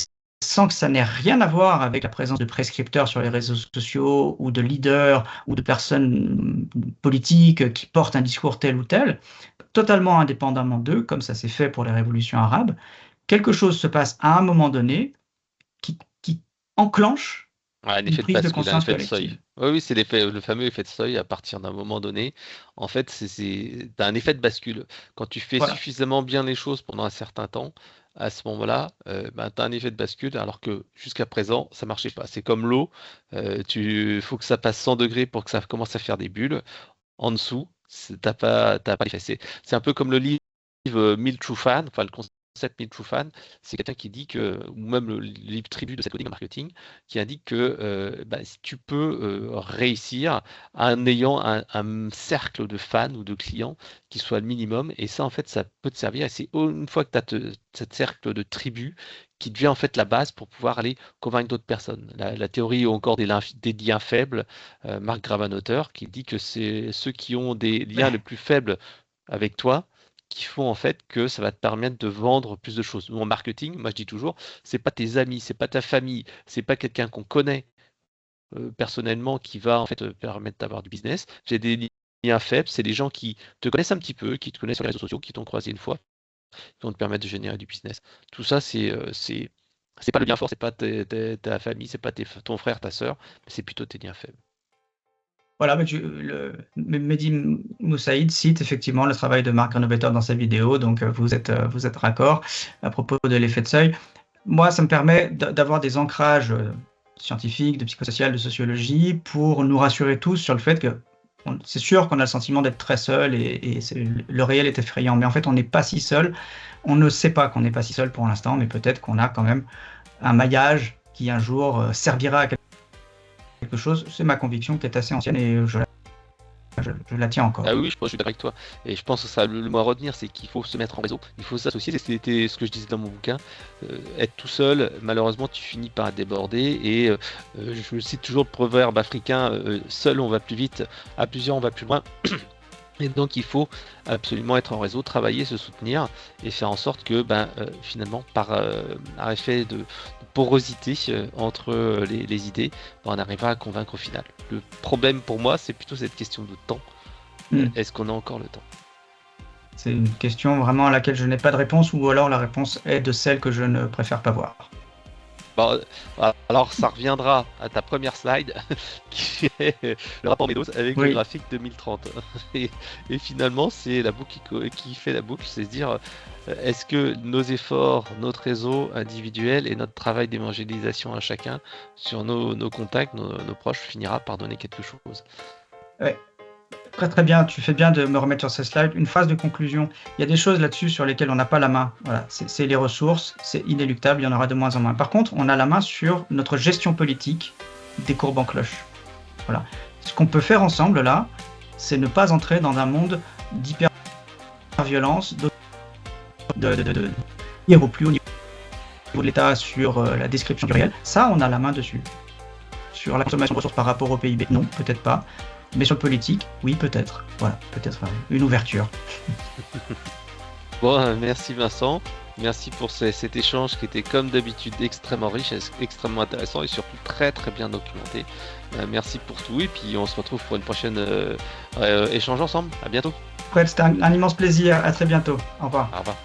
sans que ça n'ait rien à voir avec la présence de prescripteurs sur les réseaux sociaux ou de leaders ou de personnes politiques qui portent un discours tel ou tel, totalement indépendamment d'eux, comme ça s'est fait pour les révolutions arabes, quelque chose se passe à un moment donné qui enclenche Ouais, un une effet de prise de bascule, un conscience effet de seuil. collective. Oui, oui, c'est le fameux effet de seuil à partir d'un moment donné. En fait, t'as un effet de bascule. Quand tu fais Voilà. suffisamment bien les choses pendant un certain temps, à ce moment-là, ben, tu as un effet de bascule, alors que jusqu'à présent, ça marchait pas. C'est comme l'eau, faut que ça passe 100 degrés pour que ça commence à faire des bulles. En dessous, t'as pas l'effet. C'est un peu comme le livre Mille True Fan, enfin le concept Mille True Fan, c'est quelqu'un qui dit que, ou même le livre Tribu de Seth Godin en marketing, qui indique que bah, si tu peux réussir en ayant un cercle de fans ou de clients qui soit le minimum, et ça en fait ça peut te servir, et c'est une fois que tu as cette cercle de tribu qui devient en fait la base pour pouvoir aller convaincre d'autres personnes. La théorie encore des liens faibles, Marc Gravanotter, qui dit que c'est ceux qui ont des liens les plus faibles avec toi qui font en fait que ça va te permettre de vendre plus de choses. Nous, en marketing, moi je dis toujours, c'est pas tes amis, c'est pas ta famille, c'est pas quelqu'un qu'on connaît personnellement qui va en fait te permettre d'avoir du business. J'ai des liens faibles, c'est des gens qui te connaissent un petit peu, qui te connaissent sur les réseaux sociaux, qui t'ont croisé une fois qui vont te permettre de générer du business. Tout ça, c'est pas le lien fort, c'est pas ta famille, c'est pas ton frère, ta sœur, mais c'est plutôt tes liens faibles. Voilà, mais Mehdi Moussaïd cite effectivement le travail de Mark Granovetter dans sa vidéo, donc vous êtes raccord à propos de l'effet de seuil. Moi, ça me permet d'avoir des ancrages scientifiques, de psychosocial, de sociologie, pour nous rassurer tous sur le fait que c'est sûr qu'on a le sentiment d'être très seul et le réel est effrayant, mais en fait, on n'est pas si seul. On ne sait pas qu'on n'est pas si seul pour l'instant, mais peut-être qu'on a quand même un maillage qui un jour servira à quelque chose. C'est ma conviction qui est assez ancienne et je la tiens encore. Ah oui, je suis d'accord avec toi. Et je pense que ça, le mot à retenir, c'est qu'il faut se mettre en réseau, il faut s'associer. C'était ce que je disais dans mon bouquin. Être tout seul, malheureusement, tu finis par déborder. Et je cite toujours le proverbe africain, seul on va plus vite, à plusieurs on va plus loin. Et donc il faut absolument être en réseau, travailler, se soutenir et faire en sorte que finalement par effet de porosité entre les idées, on arrivera à convaincre au final. Le problème pour moi, c'est plutôt cette question de temps. Est-ce qu'on a encore le temps ? C'est une question vraiment à laquelle je n'ai pas de réponse, ou alors la réponse est de celle que je ne préfère pas voir. Bon, alors ça reviendra à ta première slide qui est le rapport Meadows avec le graphique 2030. Et finalement, c'est la boucle qui fait la boucle, c'est se dire est-ce que nos efforts, notre réseau individuel et notre travail d'évangélisation à chacun sur nos contacts, nos proches, finira par donner quelque chose. Ouais. Très très bien, tu fais bien de me remettre sur ces slides. Une phrase de conclusion. Il y a des choses là-dessus sur lesquelles on n'a pas la main. Voilà, c'est les ressources, c'est inéluctable, il y en aura de moins en moins. Par contre, on a la main sur notre gestion politique des courbes en cloche. Voilà. Ce qu'on peut faire ensemble là, c'est ne pas entrer dans un monde d'hyper-violence, ir au plus haut niveau de l'État sur la description du réel. Ça, on a la main dessus. Sur la consommation de ressources par rapport au PIB, non, peut-être pas. Mais sur le politique, oui, peut-être. Voilà, peut-être une ouverture. Bon, merci Vincent. Merci pour cet échange qui était comme d'habitude extrêmement riche, extrêmement intéressant et surtout très très bien documenté. Merci pour tout et puis on se retrouve pour une prochaine échange ensemble. À bientôt. Ouais, c'était un immense plaisir. À très bientôt. Au revoir. Au revoir.